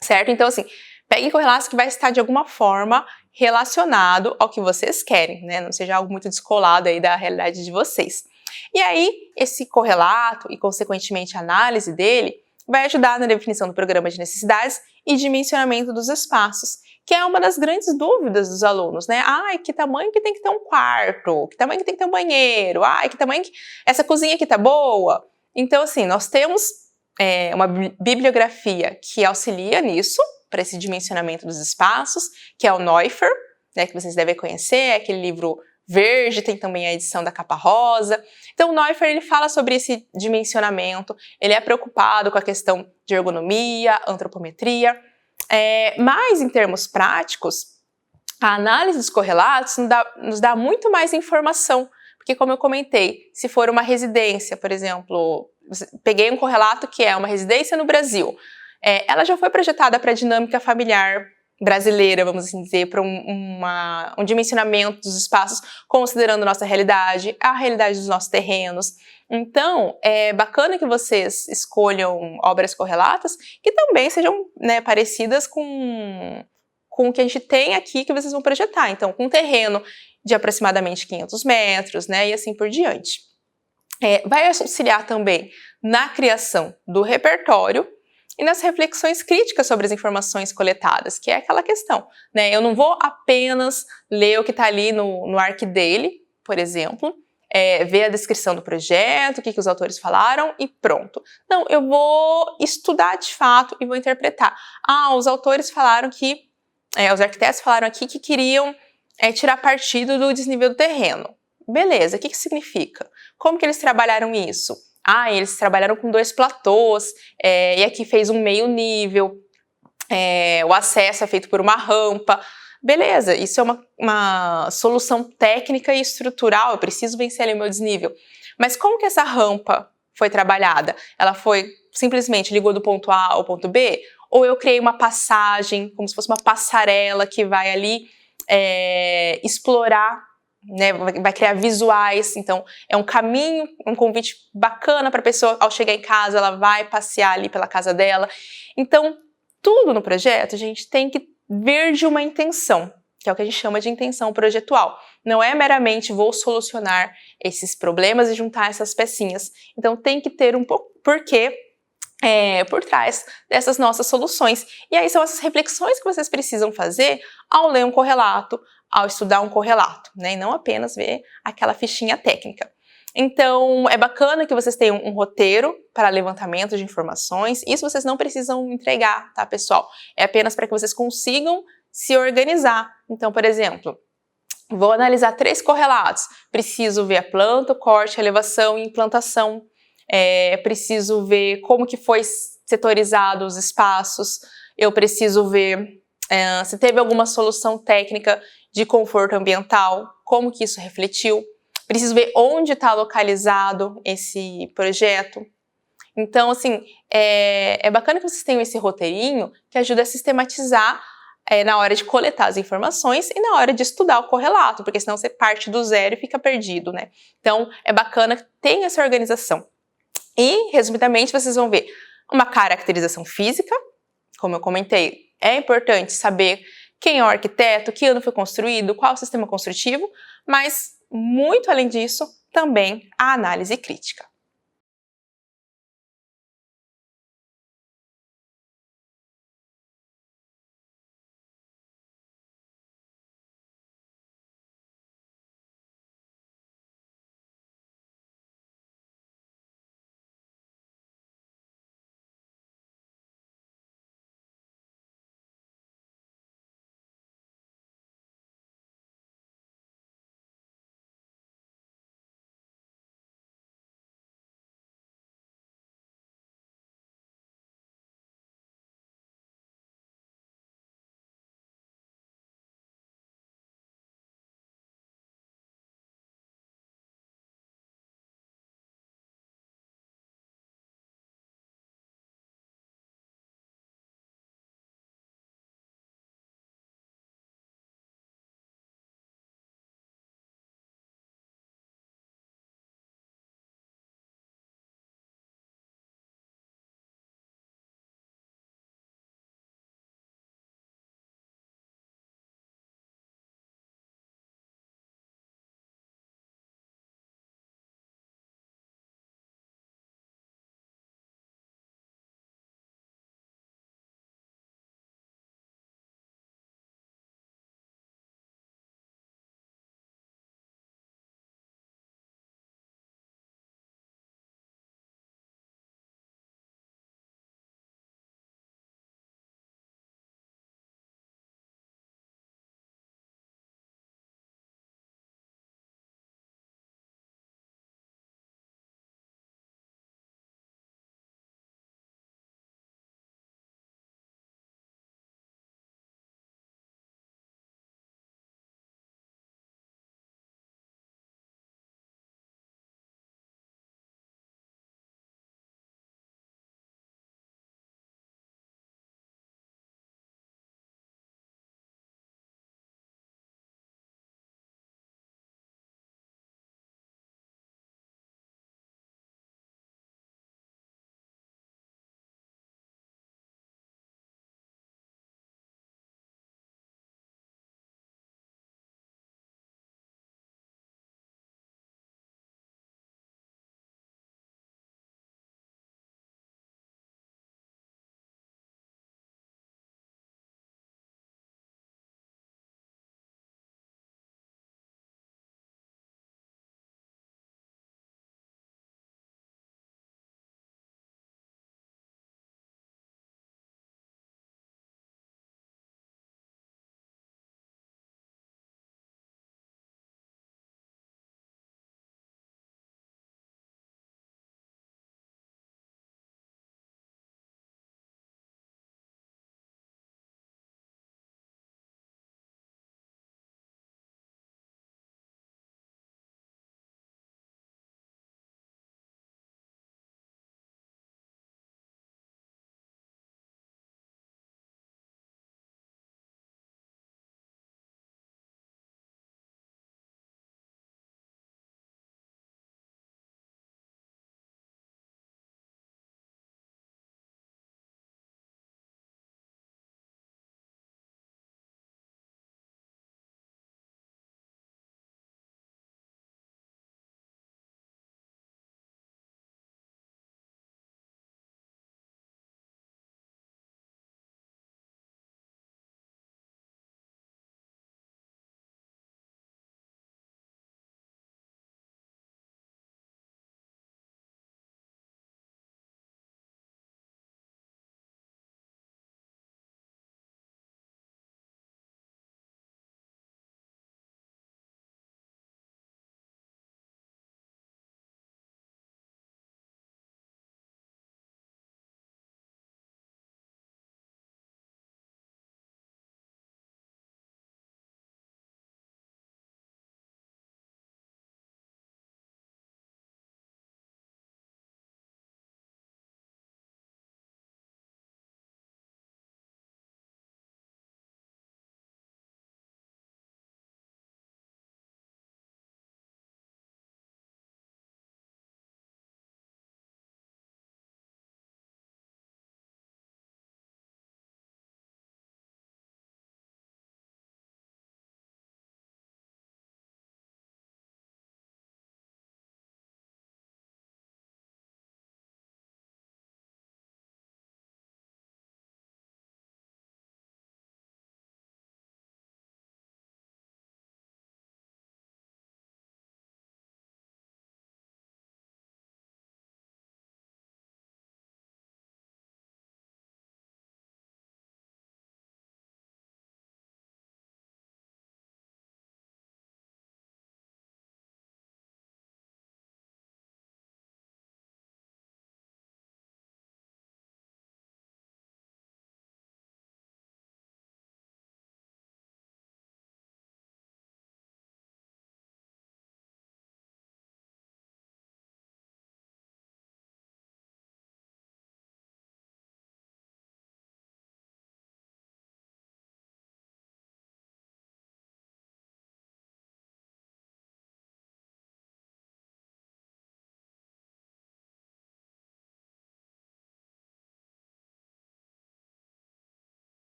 certo? Então, assim, peguem correlatos que vai estar de alguma forma relacionado ao que vocês querem, né? Não seja algo muito descolado aí da realidade de vocês. E aí, esse correlato e, consequentemente, a análise dele vai ajudar na definição do programa de necessidades e dimensionamento dos espaços, que é uma das grandes dúvidas dos alunos, né? Ai, que tamanho que tem que ter um quarto? Que tamanho que tem que ter um banheiro? Ai, que tamanho que essa cozinha aqui tá boa? Então, assim, nós temos uma bibliografia que auxilia nisso, para esse dimensionamento dos espaços, que é o Neuffer, né, que vocês devem conhecer, é aquele livro verde, tem também a edição da capa rosa. Então o Neuffer ele fala sobre esse dimensionamento, ele é preocupado com a questão de ergonomia, antropometria, mas em termos práticos, a análise dos correlatos nos dá muito mais informação, porque como eu comentei, se for uma residência, por exemplo, peguei um correlato que é uma residência no Brasil, ela já foi projetada para a dinâmica familiar brasileira, vamos assim dizer, para um dimensionamento dos espaços, considerando nossa realidade, a realidade dos nossos terrenos. Então, é bacana que vocês escolham obras correlatas que também sejam, né, parecidas com o que a gente tem aqui que vocês vão projetar. Então, com um terreno de aproximadamente 500 metros, né, e assim por diante. Vai auxiliar também na criação do repertório e nas reflexões críticas sobre as informações coletadas, que é aquela questão, né? Eu não vou apenas ler o que está ali no ARC dele, por exemplo, ver a descrição do projeto, o que os autores falaram e pronto. Não, eu vou estudar de fato e vou interpretar. Ah, os autores falaram que, os arquitetos falaram aqui que queriam tirar partido do desnível do terreno. Beleza, o que significa? Como que eles trabalharam isso? Ah, eles trabalharam com 2 platôs, e aqui fez um meio nível, o acesso é feito por uma rampa. Beleza, isso é uma solução técnica e estrutural, eu preciso vencer ali o meu desnível. Mas como que essa rampa foi trabalhada? Ela foi simplesmente ligou do ponto A ao ponto B? Ou eu criei uma passagem, como se fosse uma passarela que vai ali explorar, né, vai criar visuais, então é um caminho, um convite bacana para a pessoa, ao chegar em casa, ela vai passear ali pela casa dela. Então, tudo no projeto, a gente tem que vir de uma intenção, que é o que a gente chama de intenção projetual. Não é meramente vou solucionar esses problemas e juntar essas pecinhas. Então, tem que ter um porquê por trás dessas nossas soluções. E aí são essas reflexões que vocês precisam fazer ao ler um correlato, ao estudar um correlato, né? E não apenas ver aquela fichinha técnica. Então, é bacana que vocês tenham um roteiro para levantamento de informações. Isso vocês não precisam entregar, tá, pessoal? É apenas para que vocês consigam se organizar. Então, por exemplo, vou analisar 3 correlatos. Preciso ver a planta, o corte, a elevação e implantação. Preciso ver como que foi setorizado os espaços. Eu preciso ver se teve alguma solução técnica de conforto ambiental, como que isso refletiu. Preciso ver onde está localizado esse projeto. Então, assim, é bacana que vocês tenham esse roteirinho que ajuda a sistematizar na hora de coletar as informações e na hora de estudar o correlato, porque senão você parte do zero e fica perdido, né? Então, é bacana que tenha essa organização. E, resumidamente, vocês vão ver uma caracterização física, como eu comentei, é importante saber quem é o arquiteto, que ano foi construído, qual é o sistema construtivo, mas, muito além disso, também a análise crítica.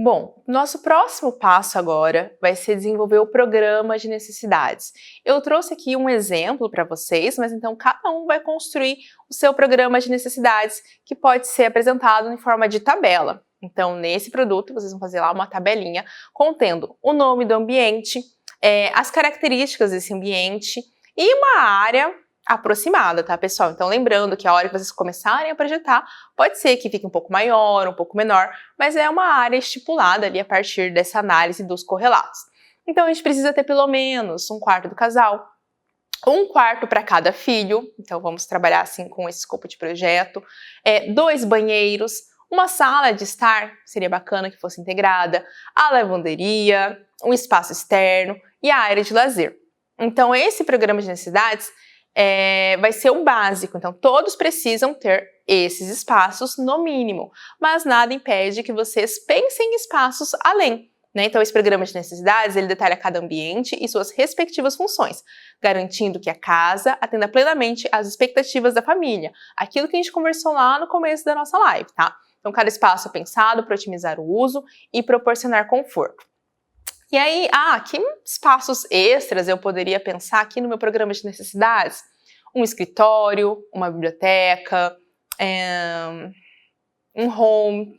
Bom, nosso próximo passo agora vai ser desenvolver o programa de necessidades. Eu trouxe aqui um exemplo para vocês, mas então cada um vai construir o seu programa de necessidades, que pode ser apresentado em forma de tabela. Então, nesse produto, vocês vão fazer lá uma tabelinha contendo o nome do ambiente, as características desse ambiente e uma área aproximada, tá, pessoal? Então, lembrando que a hora que vocês começarem a projetar, pode ser que fique um pouco maior, um pouco menor, mas é uma área estipulada ali a partir dessa análise dos correlatos. Então, a gente precisa ter pelo menos um quarto do casal, um quarto para cada filho, então vamos trabalhar assim com esse escopo de projeto, 2 banheiros, uma sala de estar, seria bacana que fosse integrada, a lavanderia, um espaço externo e a área de lazer. Então, esse programa de necessidades vai ser o básico, então todos precisam ter esses espaços no mínimo, mas nada impede que vocês pensem em espaços além, né? Então esse programa de necessidades, ele detalha cada ambiente e suas respectivas funções, garantindo que a casa atenda plenamente às expectativas da família, aquilo que a gente conversou lá no começo da nossa live, tá? Então cada espaço é pensado para otimizar o uso e proporcionar conforto. E aí, que espaços extras eu poderia pensar aqui no meu programa de necessidades? Um escritório, uma biblioteca, um home,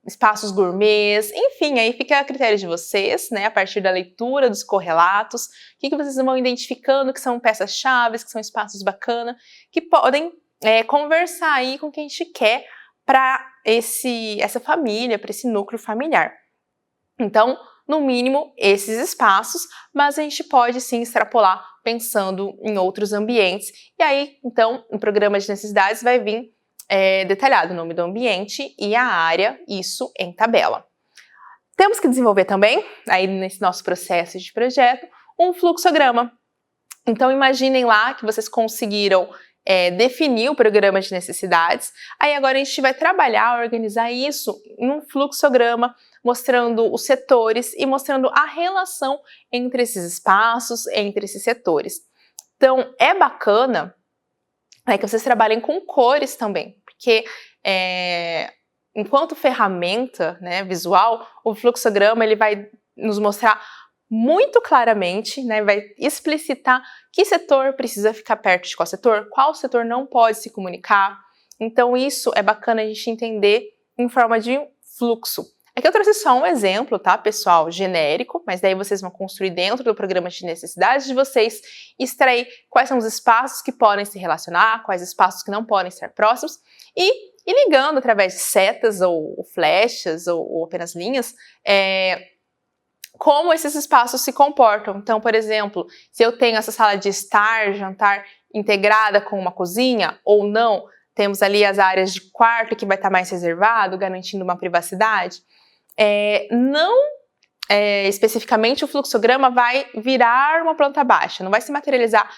espaços gourmets, enfim, aí fica a critério de vocês, né, a partir da leitura dos correlatos, o que vocês vão identificando que são peças-chave, que são espaços bacanas, que podem conversar aí com o que a gente quer para essa família, para esse núcleo familiar. Então, no mínimo, esses espaços, mas a gente pode sim extrapolar pensando em outros ambientes. E aí, então, no programa de necessidades vai vir detalhado o nome do ambiente e a área, isso em tabela. Temos que desenvolver também, aí nesse nosso processo de projeto, um fluxograma. Então, imaginem lá que vocês conseguiram definir o programa de necessidades. Aí agora a gente vai trabalhar, organizar isso em um fluxograma, mostrando os setores e mostrando a relação entre esses espaços, entre esses setores. Então, é bacana que vocês trabalhem com cores também, porque enquanto ferramenta, né, visual, o fluxograma ele vai nos mostrar muito claramente, né, vai explicitar que setor precisa ficar perto de qual setor não pode se comunicar. Então isso é bacana a gente entender em forma de fluxo. Aqui eu trouxe só um exemplo, tá, pessoal, genérico, mas daí vocês vão construir dentro do programa de necessidades de vocês, extrair quais são os espaços que podem se relacionar, quais espaços que não podem estar próximos, e ligando através de setas ou flechas ou apenas linhas, como esses espaços se comportam. Então, por exemplo, se eu tenho essa sala de estar, jantar integrada com uma cozinha ou não, temos ali as áreas de quarto que vai estar mais reservado, garantindo uma privacidade. Especificamente o fluxograma vai virar uma planta baixa, não vai se materializar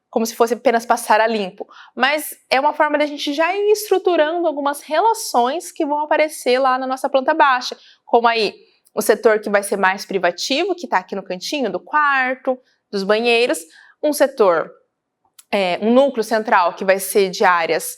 como se fosse apenas passar a limpo, mas é uma forma da gente já ir estruturando algumas relações que vão aparecer lá na nossa planta baixa, como aí o setor que vai ser mais privativo, que está aqui no cantinho do quarto, dos banheiros, um setor, um núcleo central que vai ser de áreas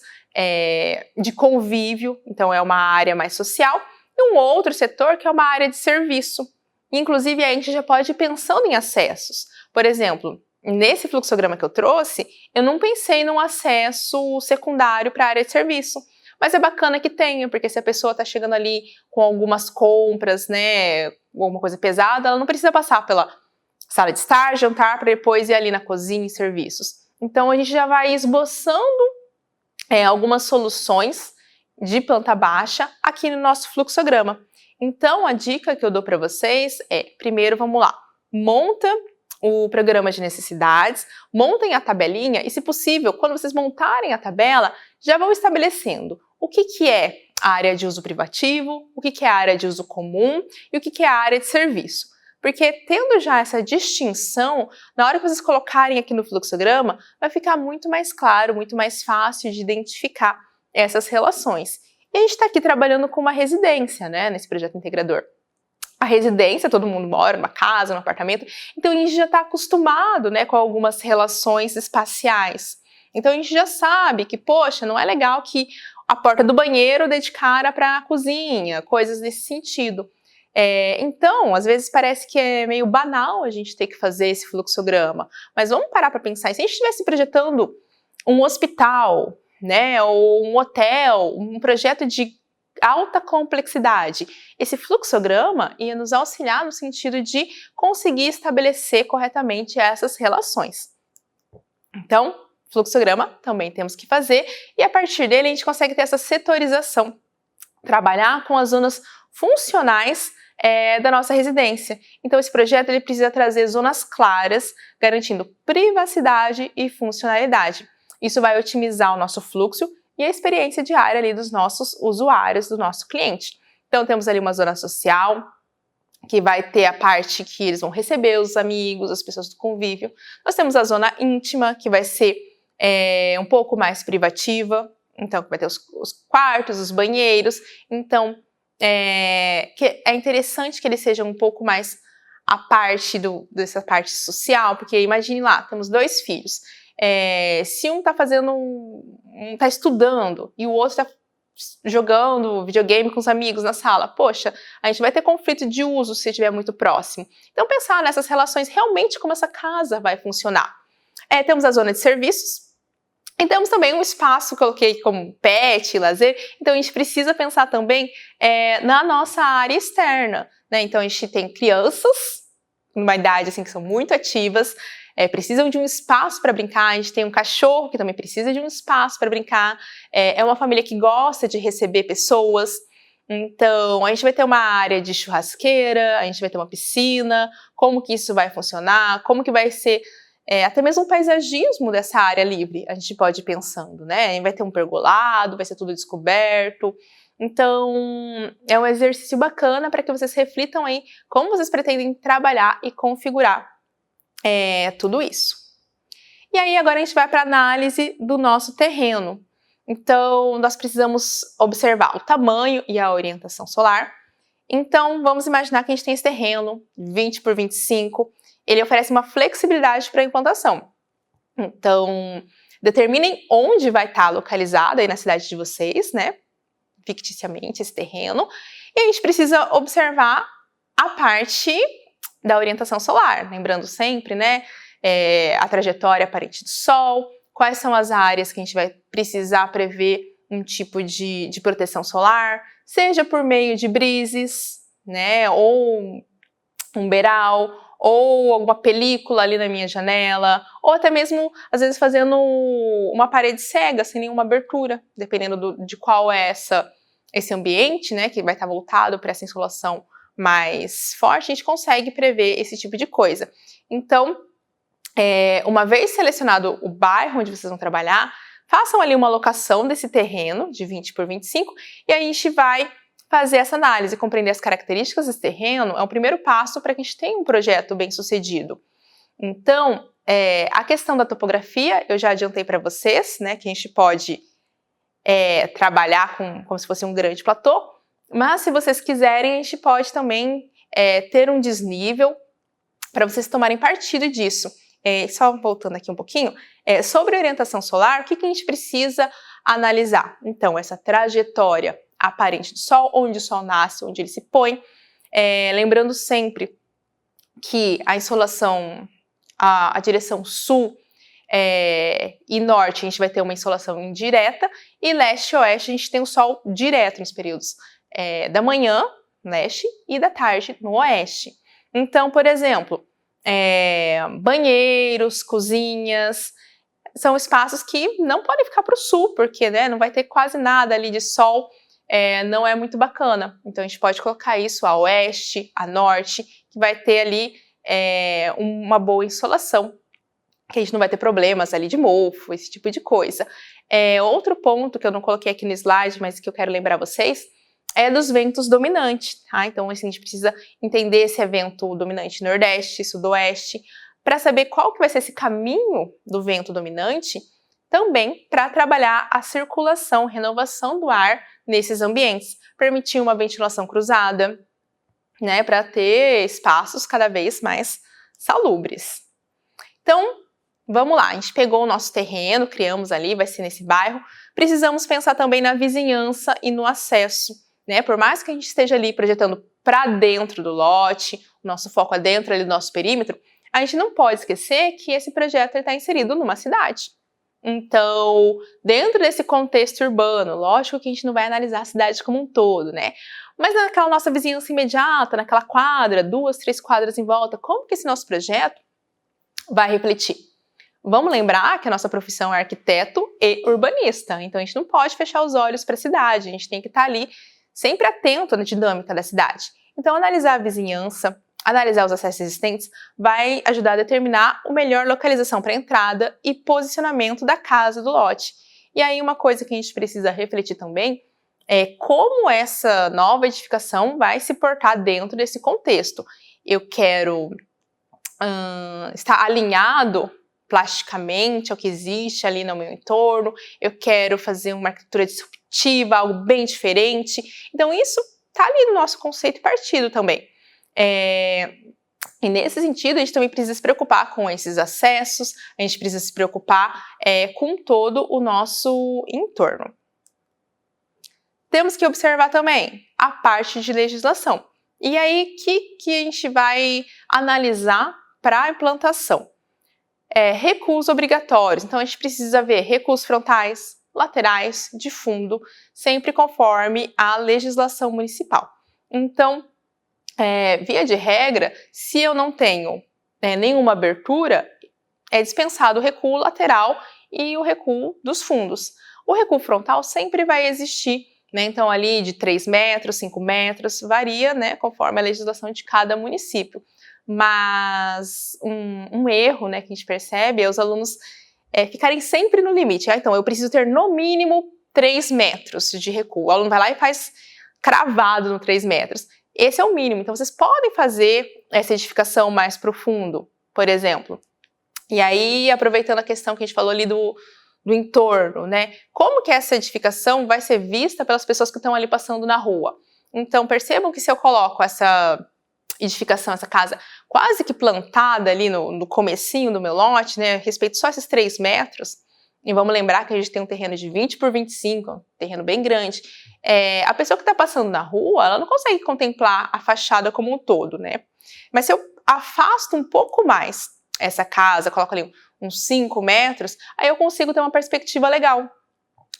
de convívio, então é uma área mais social, e um outro setor que é uma área de serviço. Inclusive, a gente já pode ir pensando em acessos. Por exemplo, nesse fluxograma que eu trouxe, eu não pensei num acesso secundário para a área de serviço. Mas é bacana que tenha, porque se a pessoa está chegando ali com algumas compras, né, alguma coisa pesada, ela não precisa passar pela sala de estar, jantar, para depois ir ali na cozinha e serviços. Então, a gente já vai esboçando algumas soluções de planta baixa aqui no nosso fluxograma. Então, a dica que eu dou para vocês primeiro, vamos lá, monta o programa de necessidades, montem a tabelinha e, se possível, quando vocês montarem a tabela, já vão estabelecendo o que é a área de uso privativo, o que é a área de uso comum e o que é a área de serviço. Porque tendo já essa distinção, na hora que vocês colocarem aqui no fluxograma, vai ficar muito mais claro, muito mais fácil de identificar essas relações. E a gente está aqui trabalhando com uma residência, né, nesse projeto integrador. A residência, todo mundo mora numa casa, num apartamento, então a gente já está acostumado, né, com algumas relações espaciais. Então a gente já sabe que, poxa, não é legal que a porta do banheiro dedicada para a cozinha, coisas nesse sentido. Então, às vezes parece que é meio banal a gente ter que fazer esse fluxograma, mas vamos parar para pensar, se a gente estivesse projetando um hospital, né, ou um hotel, um projeto de alta complexidade, esse fluxograma ia nos auxiliar no sentido de conseguir estabelecer corretamente essas relações. Então, fluxograma também temos que fazer, e a partir dele a gente consegue ter essa setorização, trabalhar com as zonas funcionais da nossa residência. Então, esse projeto ele precisa trazer zonas claras, garantindo privacidade e funcionalidade. Isso vai otimizar o nosso fluxo e a experiência diária ali dos nossos usuários, do nosso cliente. Então, temos ali uma zona social, que vai ter a parte que eles vão receber os amigos, as pessoas do convívio. Nós temos a zona íntima, que vai ser um pouco mais privativa, então vai ter os quartos, os banheiros. Então, que é interessante que ele seja um pouco mais a parte dessa parte social, porque imagine lá, temos 2 filhos. Se um está tá estudando e o outro está jogando videogame com os amigos na sala, poxa, a gente vai ter conflito de uso se estiver muito próximo. Então, pensar nessas relações, realmente como essa casa vai funcionar. Temos a zona de serviços, e temos também um espaço, coloquei como pet, lazer, então a gente precisa pensar também na nossa área externa, né? Então a gente tem crianças, numa idade assim que são muito ativas, precisam de um espaço para brincar, a gente tem um cachorro que também precisa de um espaço para brincar, é uma família que gosta de receber pessoas, então a gente vai ter uma área de churrasqueira, a gente vai ter uma piscina, como que isso vai funcionar, como que vai ser até mesmo o paisagismo dessa área livre, a gente pode ir pensando, né? Vai ter um pergolado, vai ser tudo descoberto. Então, é um exercício bacana para que vocês reflitam aí como vocês pretendem trabalhar e configurar tudo isso. E aí, agora a gente vai para a análise do nosso terreno. Então, nós precisamos observar o tamanho e a orientação solar. Então, vamos imaginar que a gente tem esse terreno, 20 por 25, ele oferece uma flexibilidade para a implantação. Então, determinem onde vai estar localizado aí na cidade de vocês, né? Ficticiamente, esse terreno. E a gente precisa observar a parte da orientação solar, lembrando sempre, né? A trajetória aparente do Sol, quais são as áreas que a gente vai precisar prever um tipo de proteção solar, seja por meio de brises, né? Ou um beiral, ou alguma película ali na minha janela, ou até mesmo, às vezes, fazendo uma parede cega, sem nenhuma abertura, dependendo de qual é esse ambiente, né, que vai estar voltado para essa insolação mais forte, a gente consegue prever esse tipo de coisa. Então, uma vez selecionado o bairro onde vocês vão trabalhar, façam ali uma locação desse terreno de 20 por 25, e aí a gente vai fazer essa análise, compreender as características desse terreno é o primeiro passo para que a gente tenha um projeto bem sucedido. Então, a questão da topografia, eu já adiantei para vocês, né, que a gente pode trabalhar como se fosse um grande platô, mas se vocês quiserem, a gente pode também ter um desnível para vocês tomarem partido disso. Só voltando aqui um pouquinho, sobre a orientação solar, o que a gente precisa analisar? Então, essa trajetória aparente do Sol, onde o Sol nasce, onde ele se põe, lembrando sempre que a insolação, a direção sul e norte, a gente vai ter uma insolação indireta, e leste e oeste a gente tem o Sol direto nos períodos da manhã, leste, e da tarde, no oeste. Então, por exemplo, banheiros, cozinhas, são espaços que não podem ficar para o sul, porque não vai ter quase nada ali de sol, não é muito bacana. Então a gente pode colocar isso a oeste, a norte, que vai ter ali uma boa insolação, que a gente não vai ter problemas ali de mofo, esse tipo de coisa. Outro ponto que eu não coloquei aqui no slide, mas que eu quero lembrar vocês, é dos ventos dominantes, tá? Então assim, a gente precisa entender se é vento dominante nordeste, sudoeste, para saber qual que vai ser esse caminho do vento dominante, também para trabalhar a circulação, renovação do ar nesses ambientes, permitir uma ventilação cruzada, né, para ter espaços cada vez mais salubres. Então, Vamos lá, a gente pegou o nosso terreno, criamos ali, vai ser nesse bairro. Precisamos pensar também na vizinhança e no acesso, né? Por mais que a gente esteja ali projetando para dentro do lote, o nosso foco é dentro ali do nosso perímetro, a gente não pode esquecer que esse projeto está inserido numa cidade. Então, dentro desse contexto urbano, lógico que a gente não vai analisar a cidade como um todo, né? Mas naquela nossa vizinhança imediata, naquela quadra, 2, 3 quadras em volta, como que esse nosso projeto vai refletir? Vamos lembrar que a nossa profissão é arquiteto e urbanista, então a gente não pode fechar os olhos para a cidade, a gente tem que estar ali sempre atento na dinâmica da cidade. Então, analisar a vizinhança, analisar os acessos existentes, vai ajudar a determinar a melhor localização para entrada e posicionamento da casa do lote. E aí uma coisa que a gente precisa refletir também é como essa nova edificação vai se portar dentro desse contexto. Eu quero estar alinhado plasticamente ao que existe ali no meu entorno, eu quero fazer uma arquitetura disruptiva, algo bem diferente. Então isso está ali no nosso conceito partido também. E nesse sentido, a gente também precisa se preocupar com esses acessos, a gente precisa se preocupar com todo o nosso entorno. Temos que observar também a parte de legislação. E aí, o que a gente vai analisar para a implantação? Recuos obrigatórios. Então, a gente precisa ver recuos frontais, laterais, de fundo, sempre conforme a legislação municipal. Então, via de regra, se eu não tenho nenhuma abertura, é dispensado o recuo lateral e o recuo dos fundos. O recuo frontal sempre vai existir, né? Então ali de 3 metros, 5 metros, varia, né, conforme a legislação de cada município. Mas um erro, né, que a gente percebe é os alunos ficarem sempre no limite. Então eu preciso ter no mínimo 3 metros de recuo. O aluno vai lá e faz cravado no 3 metros. Esse é o mínimo, então vocês podem fazer essa edificação mais profundo, por exemplo. E aí, aproveitando a questão que a gente falou ali do entorno, né? Como que essa edificação vai ser vista pelas pessoas que estão ali passando na rua? Então, percebam que se eu coloco essa edificação, essa casa quase que plantada ali no comecinho do meu lote, né? Respeito só esses 3 metros, e vamos lembrar que a gente tem um terreno de 20 por 25, um terreno bem grande. A pessoa que está passando na rua, ela não consegue contemplar a fachada como um todo, né? Mas se eu afasto um pouco mais essa casa, coloco ali uns 5 metros, aí eu consigo ter uma perspectiva legal.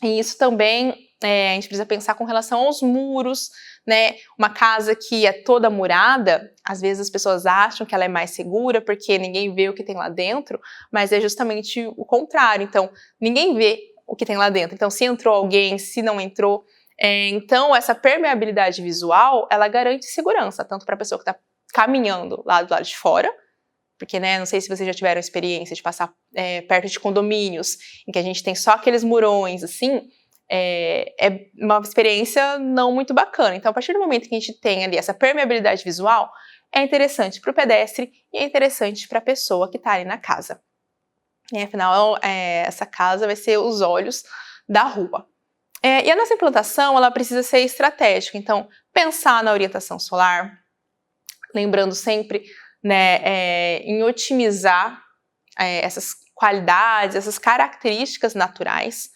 E isso também a gente precisa pensar com relação aos muros, né? Uma casa que é toda murada, às vezes as pessoas acham que ela é mais segura porque ninguém vê o que tem lá dentro, mas é justamente o contrário. Então, ninguém vê o que tem lá dentro. Então, se entrou alguém, se não entrou. Então, essa permeabilidade visual, ela garante segurança, tanto para a pessoa que está caminhando lá do lado de fora, porque, né, não sei se vocês já tiveram a experiência de passar perto de condomínios, em que a gente tem só aqueles murões, assim, é uma experiência não muito bacana. Então, a partir do momento que a gente tem ali essa permeabilidade visual, é interessante para o pedestre e é interessante para a pessoa que está ali na casa. E, afinal, essa casa vai ser os olhos da rua. E a nossa implantação, ela precisa ser estratégica. Então, pensar na orientação solar, lembrando sempre, né, em otimizar essas qualidades, essas características naturais,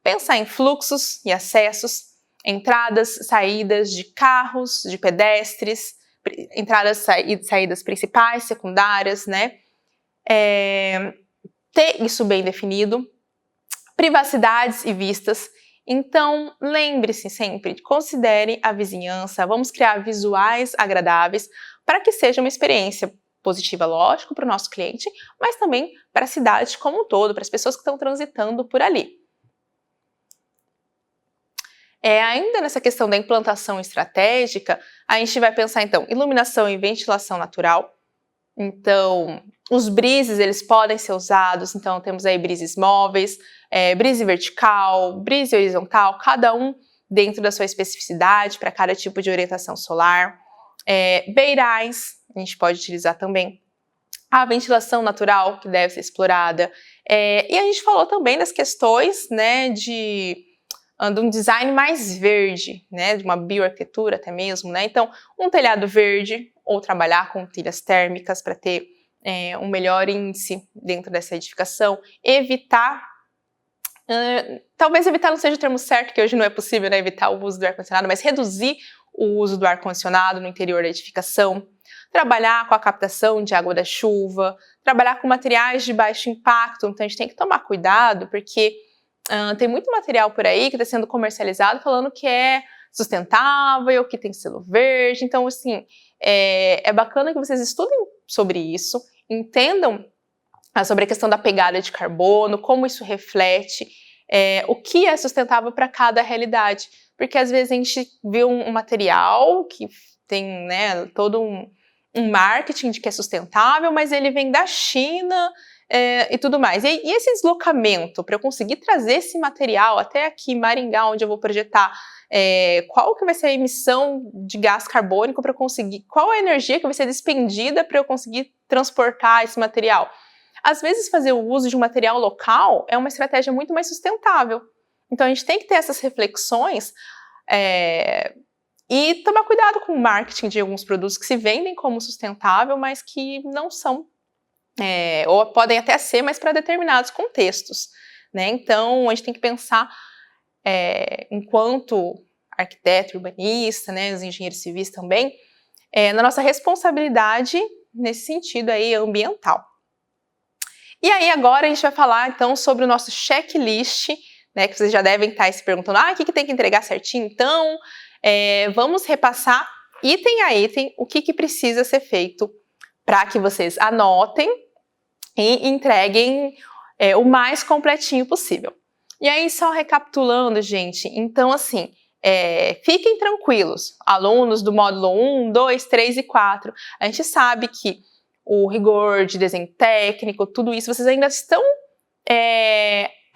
pensar em fluxos e acessos, entradas, saídas de carros, de pedestres, entradas e saídas principais, secundárias, né? Ter isso bem definido, privacidades e vistas. Então, lembre-se sempre, considere a vizinhança, vamos criar visuais agradáveis para que seja uma experiência positiva, lógico, para o nosso cliente, mas também para a cidade como um todo, para as pessoas que estão transitando por ali. Ainda nessa questão da implantação estratégica, a gente vai pensar, então, iluminação e ventilação natural. Então, os brises, eles podem ser usados, então temos aí brises móveis, brise vertical, brise horizontal, cada um dentro da sua especificidade para cada tipo de orientação solar. Beirais, a gente pode utilizar também. A ventilação natural, que deve ser explorada. E a gente falou também das questões, né, de um design mais verde, né, de uma bioarquitetura até mesmo, né? Então, um telhado verde, ou trabalhar com telhas térmicas para ter um melhor índice dentro dessa edificação, evitar, talvez evitar não seja o termo certo, que hoje não é possível, né, evitar o uso do ar-condicionado, mas reduzir o uso do ar-condicionado no interior da edificação, trabalhar com a captação de água da chuva, trabalhar com materiais de baixo impacto. Então a gente tem que tomar cuidado, porque tem muito material por aí que está sendo comercializado falando que é sustentável, que tem selo verde. Então, assim, é bacana que vocês estudem sobre isso, entendam sobre a questão da pegada de carbono, como isso reflete, o que é sustentável para cada realidade. Porque às vezes a gente vê um material que tem, né, todo um marketing de que é sustentável, mas ele vem da China e tudo mais. E esse deslocamento, para eu conseguir trazer esse material até aqui em Maringá, onde eu vou projetar, qual que vai ser a emissão de gás carbônico para eu conseguir, qual a energia que vai ser despendida para eu conseguir transportar esse material. Às vezes fazer o uso de um material local é uma estratégia muito mais sustentável. Então a gente tem que ter essas reflexões e tomar cuidado com o marketing de alguns produtos que se vendem como sustentável, mas que não são, ou podem até ser, mas para determinados contextos, né? Então a gente tem que pensar, enquanto arquiteto, urbanista, né, os engenheiros civis também, na nossa responsabilidade nesse sentido aí ambiental. E aí agora a gente vai falar então sobre o nosso checklist, né, que vocês já devem estar se perguntando, o que tem que entregar certinho então? Vamos repassar item a item o que precisa ser feito para que vocês anotem e entreguem o mais completinho possível. E aí, só recapitulando, gente, então assim, fiquem tranquilos, alunos do módulo 1, 2, 3 e 4, a gente sabe que o rigor de desenho técnico, tudo isso, vocês ainda estão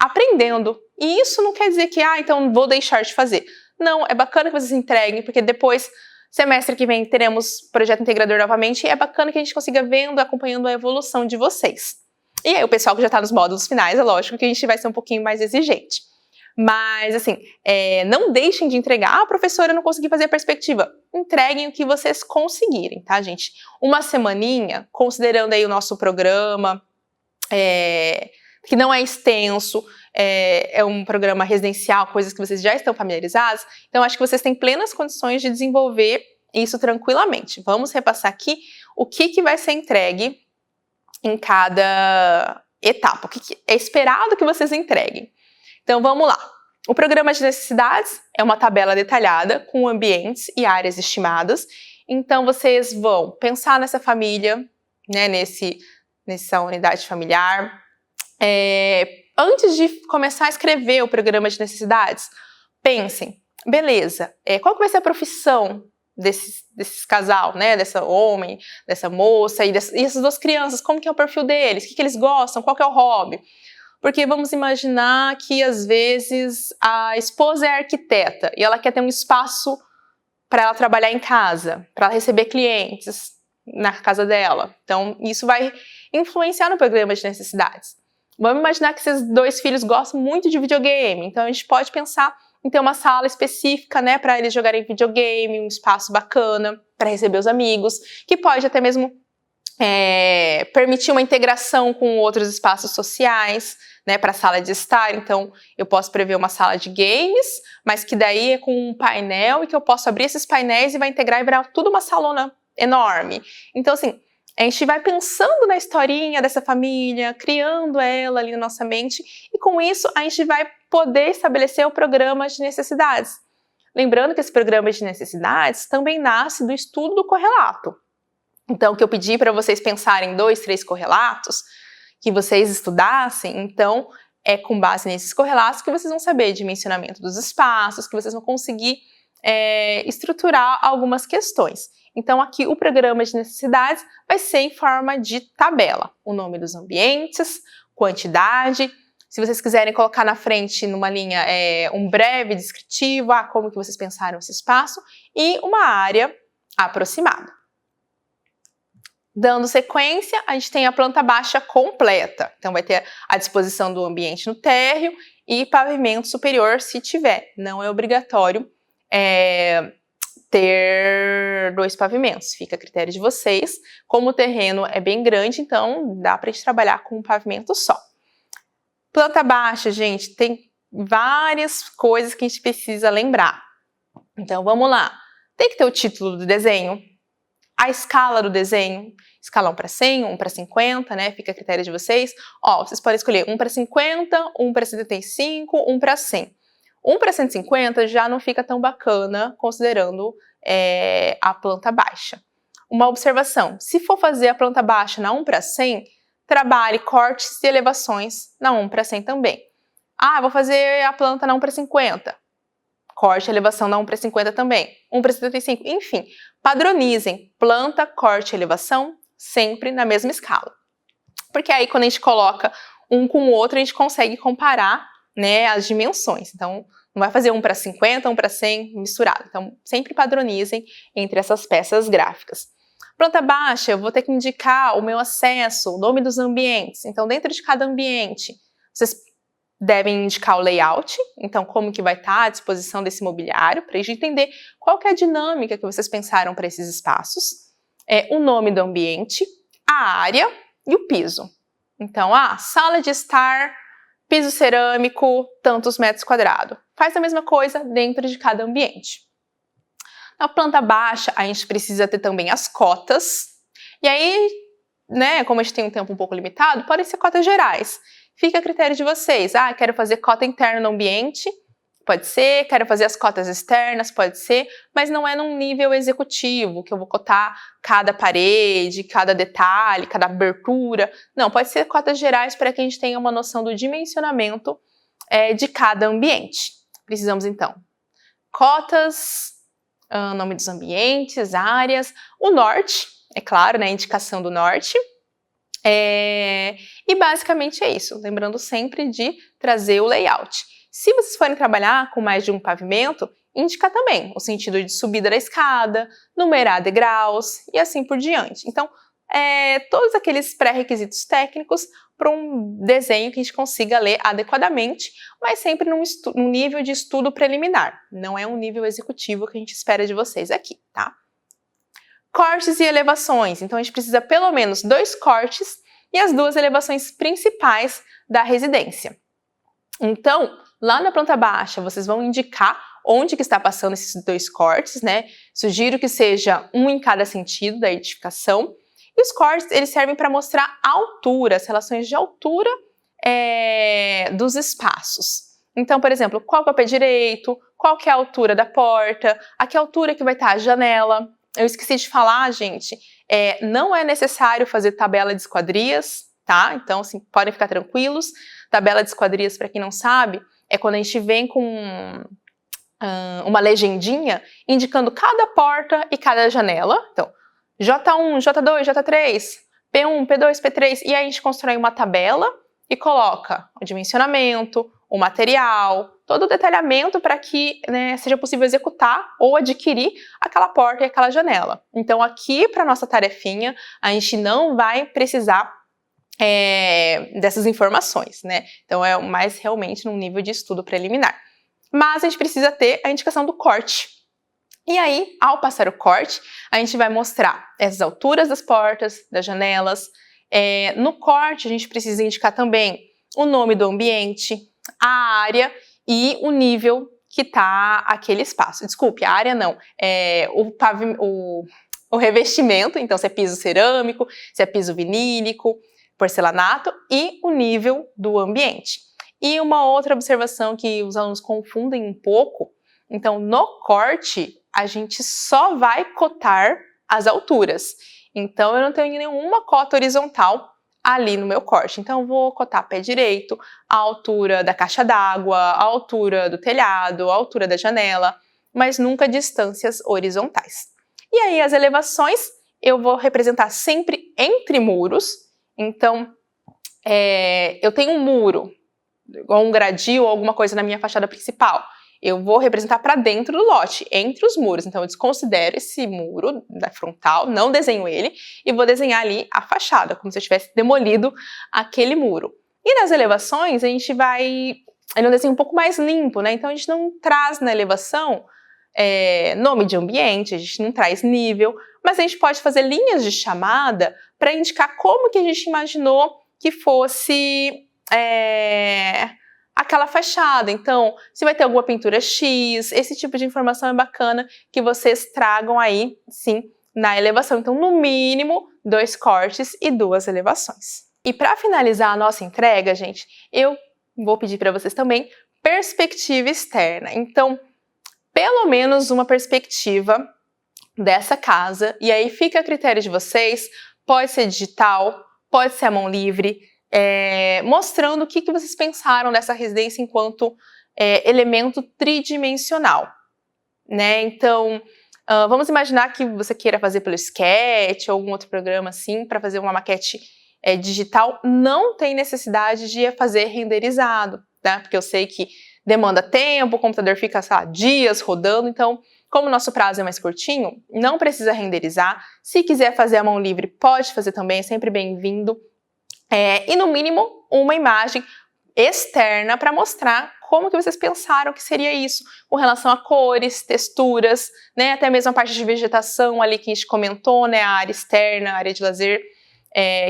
aprendendo. E isso não quer dizer que, então vou deixar de fazer. Não, é bacana que vocês entreguem, porque depois, semestre que vem, teremos projeto integrador novamente, e é bacana que a gente consiga vendo, acompanhando a evolução de vocês. E aí o pessoal que já está nos módulos finais, é lógico que a gente vai ser um pouquinho mais exigente. Mas, assim, não deixem de entregar. Professora, eu não consegui fazer a perspectiva. Entreguem o que vocês conseguirem, tá, gente? Uma semaninha, considerando aí o nosso programa, que não é extenso, é um programa residencial, coisas que vocês já estão familiarizados, então acho que vocês têm plenas condições de desenvolver isso tranquilamente. Vamos repassar aqui o que vai ser entregue em cada etapa, o que é esperado que vocês entreguem. Então vamos lá. O programa de necessidades é uma tabela detalhada com ambientes e áreas estimadas. Então vocês vão pensar nessa família, né, nessa unidade familiar. Antes de começar a escrever o programa de necessidades, pensem, beleza, qual que vai ser a profissão desses casal, né, dessa homem, dessa moça e essas duas crianças, como que é o perfil deles, o que eles gostam, qual que é o hobby? Porque vamos imaginar que às vezes a esposa é arquiteta e ela quer ter um espaço para ela trabalhar em casa, para receber clientes na casa dela. Então isso vai influenciar no programa de necessidades. Vamos imaginar que esses dois filhos gostam muito de videogame, então a gente pode pensar em ter uma sala específica, né, para eles jogarem videogame, um espaço bacana para receber os amigos, que pode até mesmo permitir uma integração com outros espaços sociais, né, para a sala de estar. Então eu posso prever uma sala de games, mas que daí é com um painel e que eu posso abrir esses painéis e vai integrar e virar tudo uma salona enorme. Então assim, a gente vai pensando na historinha dessa família, criando ela ali na nossa mente, e com isso a gente vai poder estabelecer o programa de necessidades. Lembrando que esse programa de necessidades também nasce do estudo do correlato. Então, o que eu pedi para vocês pensarem em 2, 3 correlatos, que vocês estudassem, então é com base nesses correlatos que vocês vão saber dimensionamento dos espaços, que vocês vão conseguir estruturar algumas questões. Então aqui o programa de necessidades vai ser em forma de tabela. O nome dos ambientes, quantidade. Se vocês quiserem colocar na frente, numa linha, um breve descritivo, como que vocês pensaram esse espaço, e uma área aproximada. Dando sequência, a gente tem a planta baixa completa. Então vai ter a disposição do ambiente no térreo e pavimento superior se tiver. Não é obrigatório ter 2 pavimentos. Fica a critério de vocês. Como o terreno é bem grande, então dá para a gente trabalhar com um pavimento só. Planta baixa, gente, tem várias coisas que a gente precisa lembrar. Então vamos lá. Tem que ter o título do desenho, a escala do desenho, escala 1:100, 1:50, né? Fica a critério de vocês. Ó, vocês podem escolher 1:50, 1:75, 1:100. 1:150 já não fica tão bacana, considerando a planta baixa. Uma observação, se for fazer a planta baixa na 1:100, trabalhe cortes e elevações na 1:100 também. Ah, vou fazer a planta na 1:50. Corte e elevação na 1:50 também. 1:75, enfim, padronizem planta, corte e elevação sempre na mesma escala. Porque aí quando a gente coloca um com o outro, a gente consegue comparar, né, as dimensões. Então, não vai fazer 1:50, 1:100 misturado. Então, sempre padronizem entre essas peças gráficas. Planta baixa, eu vou ter que indicar o meu acesso, o nome dos ambientes. Então, dentro de cada ambiente, vocês devem indicar o layout, então como que vai estar à disposição desse mobiliário, para a gente entender qual que é a dinâmica que vocês pensaram para esses espaços, o nome do ambiente, a área e o piso. Então, sala de estar, piso cerâmico, tantos metros quadrados. Faz a mesma coisa dentro de cada ambiente. Na planta baixa, a gente precisa ter também as cotas, e aí, né, como a gente tem um tempo um pouco limitado, podem ser cotas gerais. Fica a critério de vocês. Quero fazer cota interna no ambiente, pode ser. Quero fazer as cotas externas, pode ser. Mas não é num nível executivo, que eu vou cotar cada parede, cada detalhe, cada abertura. Não, pode ser cotas gerais para que a gente tenha uma noção do dimensionamento de cada ambiente. Precisamos, então, cotas, nome dos ambientes, áreas, o norte, é claro, né, a indicação do norte. E basicamente é isso, lembrando sempre de trazer o layout. Se vocês forem trabalhar com mais de um pavimento, indicar também o sentido de subida da escada, numerar degraus e assim por diante. Então, todos aqueles pré-requisitos técnicos para um desenho que a gente consiga ler adequadamente, mas sempre num nível de estudo preliminar. Não é um nível executivo que a gente espera de vocês aqui, tá? Cortes e elevações. Então, a gente precisa pelo menos 2 cortes e as 2 elevações principais da residência. Então, lá na planta baixa, vocês vão indicar onde que está passando esses 2 cortes, né? Sugiro que seja um em cada sentido da edificação. E os cortes, eles servem para mostrar a altura, as relações de altura dos espaços. Então, por exemplo, qual que é o pé direito, qual que é a altura da porta, a que altura que vai estar a janela. Eu esqueci de falar, gente, não é necessário fazer tabela de esquadrias, tá? Então, assim, podem ficar tranquilos. Tabela de esquadrias, para quem não sabe, é quando a gente vem com uma legendinha indicando cada porta e cada janela. Então, J1, J2, J3, P1, P2, P3, e aí a gente constrói uma tabela e coloca o dimensionamento, o material, todo o detalhamento para que, né, seja possível executar ou adquirir aquela porta e aquela janela. Então, aqui para nossa tarefinha, a gente não vai precisar dessas informações, né? Então, é mais realmente num nível de estudo preliminar. Mas a gente precisa ter a indicação do corte. E aí, ao passar o corte, a gente vai mostrar as alturas das portas, das janelas. No corte, a gente precisa indicar também o nome do ambiente, a área e o nível que está aquele espaço. Desculpe, a área não, o revestimento, então se é piso cerâmico, se é piso vinílico, porcelanato e o nível do ambiente. E uma outra observação que os alunos confundem um pouco, então no corte a gente só vai cotar as alturas. Então eu não tenho nenhuma cota horizontal ali no meu corte. Então eu vou cotar pé direito, a altura da caixa d'água, a altura do telhado, a altura da janela, mas nunca distâncias horizontais. E aí as elevações eu vou representar sempre entre muros. Então eu tenho um muro, ou um gradil ou alguma coisa na minha fachada principal. Eu vou representar para dentro do lote, entre os muros. Então eu desconsidero esse muro da frontal, não desenho ele, e vou desenhar ali a fachada, como se eu tivesse demolido aquele muro. E nas elevações a gente vai... é um desenho um pouco mais limpo, né? Então a gente não traz na elevação nome de ambiente, a gente não traz nível, mas a gente pode fazer linhas de chamada para indicar como que a gente imaginou que fosse aquela fachada. Então, se vai ter alguma pintura X, esse tipo de informação é bacana que vocês tragam aí, sim, na elevação. Então, no mínimo, 2 cortes e 2 elevações. E para finalizar a nossa entrega, gente, eu vou pedir para vocês também perspectiva externa. Então, pelo menos uma perspectiva dessa casa, e aí fica a critério de vocês, pode ser digital, pode ser à mão livre, mostrando o que vocês pensaram dessa residência enquanto elemento tridimensional, né? Então, vamos imaginar que você queira fazer pelo Sketch ou algum outro programa assim, para fazer uma maquete digital, não tem necessidade de fazer renderizado, tá? Porque eu sei que demanda tempo, o computador fica, sei lá, dias rodando, então, como o nosso prazo é mais curtinho, não precisa renderizar. Se quiser fazer à mão livre, pode fazer também, é sempre bem-vindo. E no mínimo, uma imagem externa para mostrar como que vocês pensaram que seria isso, com relação a cores, texturas, né, até mesmo a parte de vegetação ali que a gente comentou, né, a área externa, a área de lazer,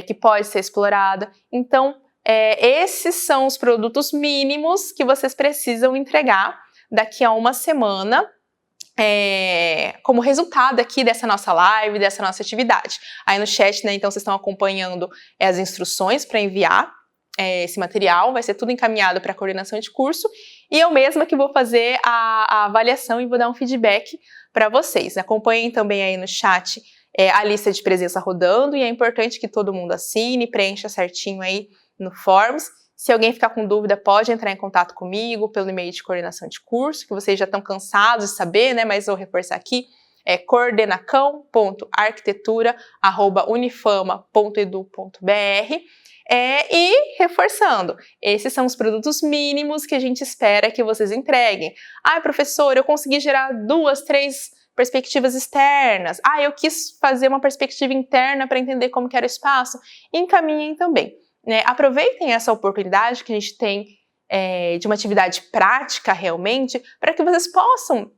que pode ser explorada. Então, esses são os produtos mínimos que vocês precisam entregar daqui a uma semana, como resultado aqui dessa nossa live, dessa nossa atividade. Aí no chat, né, então vocês estão acompanhando as instruções para enviar esse material, vai ser tudo encaminhado para a coordenação de curso, e eu mesma que vou fazer a avaliação e vou dar um feedback para vocês. Acompanhem também aí no chat a lista de presença rodando, e é importante que todo mundo assine, preencha certinho aí no Forms. Se alguém ficar com dúvida, pode entrar em contato comigo pelo e-mail de coordenação de curso, que vocês já estão cansados de saber, né? Mas vou reforçar aqui, coordenacão.arquitetura@unifama.edu.br. E reforçando, esses são os produtos mínimos que a gente espera que vocês entreguem. Professor, eu consegui gerar 2, 3 perspectivas externas. Eu quis fazer uma perspectiva interna para entender como que era o espaço. Encaminhem também. Aproveitem essa oportunidade que a gente tem de uma atividade prática realmente, para que vocês possam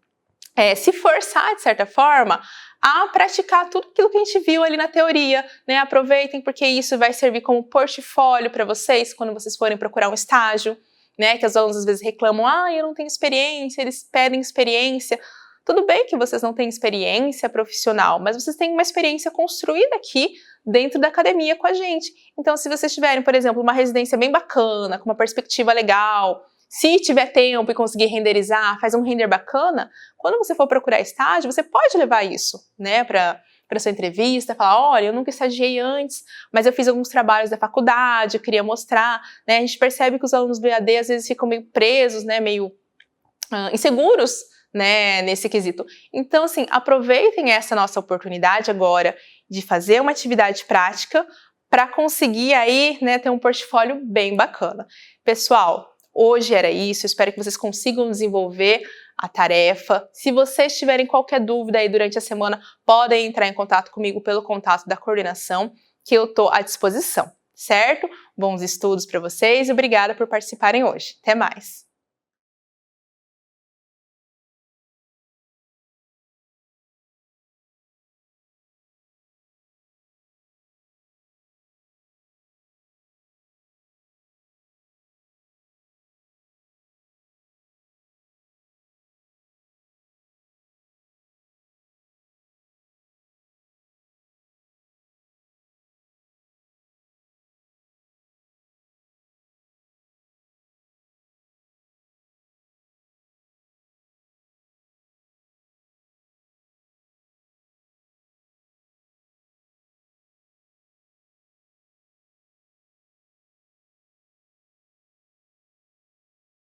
se forçar, de certa forma, a praticar tudo aquilo que a gente viu ali na teoria, né? Aproveitem, porque isso vai servir como portfólio para vocês quando vocês forem procurar um estágio, né? Que os alunos às vezes reclamam, eu não tenho experiência, eles pedem experiência. Tudo bem que vocês não têm experiência profissional, mas vocês têm uma experiência construída aqui dentro da academia com a gente. Então, se vocês tiverem, por exemplo, uma residência bem bacana, com uma perspectiva legal, se tiver tempo e conseguir renderizar, faz um render bacana, quando você for procurar estágio, você pode levar isso, né, para sua entrevista, falar, olha, eu nunca estagiei antes, mas eu fiz alguns trabalhos da faculdade, eu queria mostrar, né? A gente percebe que os alunos do EAD às vezes ficam meio presos, né, meio inseguros, né, nesse quesito. Então, assim, aproveitem essa nossa oportunidade agora de fazer uma atividade prática para conseguir aí, né, ter um portfólio bem bacana. Pessoal, hoje era isso, espero que vocês consigam desenvolver a tarefa. Se vocês tiverem qualquer dúvida aí durante a semana, podem entrar em contato comigo pelo contato da coordenação, que eu estou à disposição, certo? Bons estudos para vocês e obrigada por participarem hoje. Até mais!